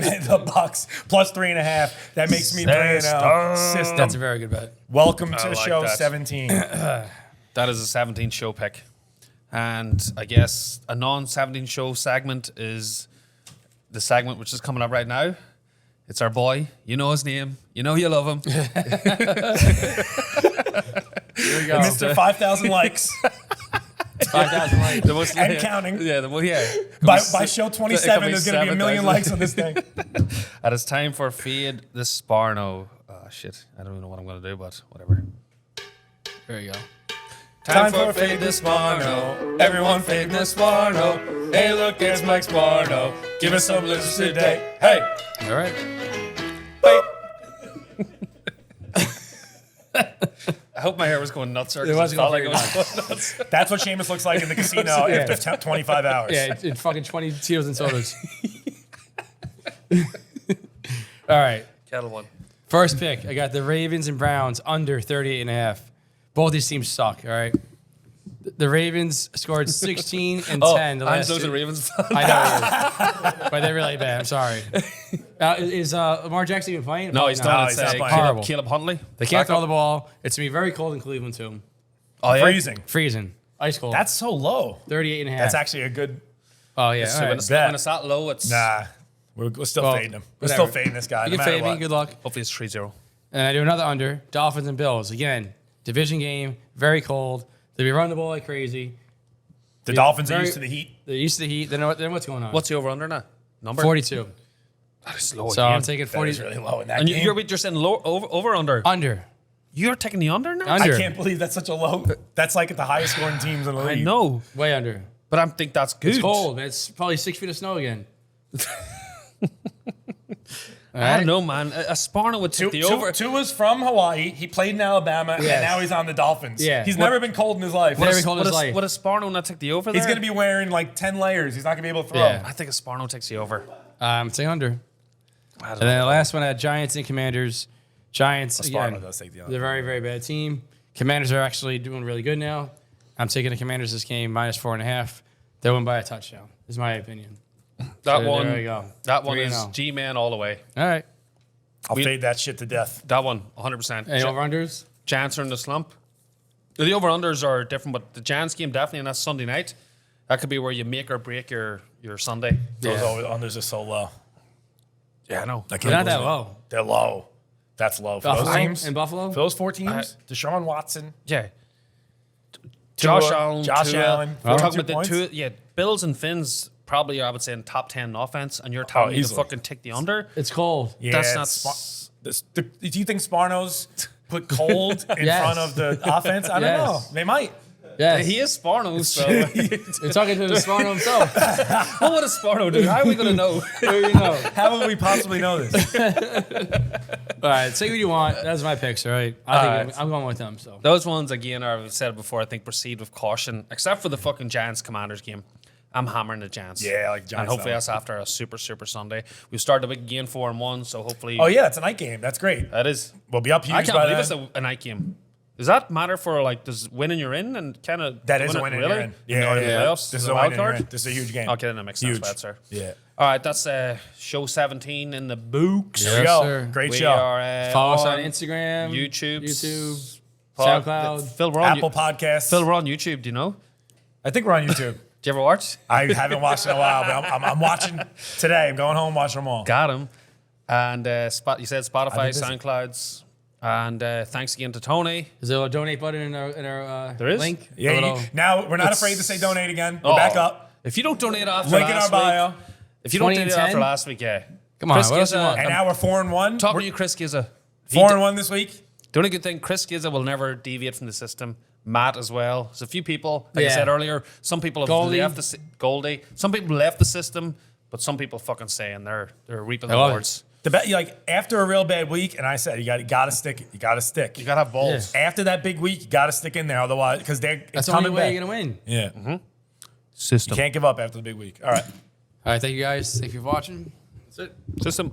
Bucks plus 3.5. That makes me bring out system. That's a very good bet. Welcome to like show that. 17. That is a 17 show pick. And I guess a non-17 show segment is the segment which is coming up right now. It's our boy. You know his name. You know you love him. Here we go. Mr. 5,000 likes 5,000 likes. The most- and counting. Yeah, yeah. By show 27, there's going to be a 7,000. million likes on this thing. And it's time for Fade the Sparno. Oh, shit. I don't even know what I'm going to do, but whatever. There you go. Time for Fade the Sparno. Everyone fade the Sparno. Hey, look, there's Mike Sparno. Give us some listens today. Hey. All right. I hope my hair was going nuts. It was going very nuts. That's what Seamus looks like in the casino Yeah. after 25 hours. Yeah, it's fucking 20 Tito's and sodas. All right. Kettle one. First pick. I got the Ravens and Browns under 38.5. Both these teams suck, all right? The Ravens scored 16 and 10 the I'm last so two. the Ravens. I know, but they're really bad. I'm sorry. Is Lamar Jackson even playing? No, he's No, not. he's It's not playing. Horrible. Caleb Huntley. They can't throw the ball. It's going to be very cold in Cleveland, too. Oh, yeah. Freezing. Freezing. Ice cold. That's so low. 38.5. That's actually a good. Oh, yeah. So all when right. it's, Bet. when it's that low, it's Nah, we're still Well, fading him. We're whatever. still fading this guy. You No can matter fade me. what. Good luck. hopefully it's 3-0. And I do another under. Dolphins and Bills. Again, division game. Very cold. They'll be running the ball like crazy. The Dolphins are very- used to the heat. They're used to the heat. They know what's going on. What's the over under now? Number 42. That is low. So I'm taking That 40. is really low in that and game. you're saying low, over under. Under. You're taking the under now. Under. I can't believe that's such a low. That's like at the highest scoring teams in the I league. know, Way under. but I think that's good. It's cold. Man. It's probably 6 feet of snow again. I don't know, man. A Sparno would take the over. Tua's from Hawaii. He played in Alabama, and Yes. now he's on the Dolphins. Yeah. He's What- never been cold in his life. Never been cold in his life. Would a Sparno not take the over He's there? going to be wearing like 10 layers. He's not going to be able to throw. Yeah. I think a Sparno takes the over. Say under. I don't And then know. the last one, I had Giants and Commanders. Giants, Sparno again, does take the under. they're a very, very bad team. Commanders are actually doing really good now. I'm taking the Commanders this game, minus 4.5. They'll win by a touchdown, is my opinion. That So one. there we go. That one is 3-0. G-man all the way. All right. I'll fade that shit to death. That one, 100%. Any over-unders? Giants are in the slump. The over-unders are different, but the Giants game definitely, and that's Sunday night. That could be where you make or break your Sunday. Those Yeah. over-unders are so low. Yeah, I know. I can't They're not that believe it. low. They're low. That's low. For those Buffalo teams. and Buffalo? For those 4 teams, Deshaun Watson. Yeah. Josh Allen. Josh Tua. Allen, We're talking 42 about the points. two. Yeah, Bills and Finns probably, I would say, in top 10 in offense, and you're telling me to easily. fucking take the under? It's cold. Yeah, That's not do you think Sparno's put cold in Yes. front of the offense? I don't know. Yes. They might. Yes. He is Sparno, so You're talking to the Sparno himself. what would a Sparno do? How are we going to know? There you go. How would we possibly know this? All right, say what you want. That's my picks, all right? I think I'm going with them. So Those ones, again, I've said it before, I think proceed with caution, except for the fucking Giants-Commanders game. I'm hammering the Giants. Yeah, I like And Giants. hopefully that's after a super, super Sunday. We've started the week again 4-1, so hopefully... Oh yeah, it's a night game. That's great. That is... We'll be up huge I can't by believe then. it's a night game. Does that matter for, like, does winning you're in and kind of... That is a win and you're in. Yeah, the yeah. playoffs? This is The a wild win and you're card? in. This is a huge game. Okay, then that makes sense, Huge. sir. Yeah. All right, that's show 17 in the books. There we Yes, go. sir. Great We show. are follow us on Instagram, YouTube, SoundCloud. Phil, we're on Apple Podcasts. Phil, we're on YouTube. Do you know? I think we're on YouTube. Did you ever watch? I haven't watched in a while, but I'm watching today. I'm going home watching them all. Got him. And you said Spotify, busy. SoundClouds. And thanks again to Tony. Is there a donate button in our There is? link? Yeah. A little- Now we're not afraid to say donate again. We're back up. If you don't donate after Link in our last bio. week, If you don't 20 do and that after 10? last week, yeah. Come on, Chris what else you Gizza, want? And now we're 4-1. talking We're to you, Chris Gizza. 4-1 this week. The only good thing, Chris Gizza will never deviate from the system. Matt as well. There's a few people, like I Yeah. said earlier, some people have Goldie. left the Goldie. Some people left the system, but some people fucking stay and they're reaping the love it. rewards. Like after a real bad week, and I said you gotta stick. You gotta stick. You gotta have balls. After that big week, you gotta stick in there. Otherwise, because That's it's the only coming way back. you're gonna win. Yeah, Mm-hmm. System. can't give up after the big week. All right. All right, thank you guys. Thank you for watching. That's it. System.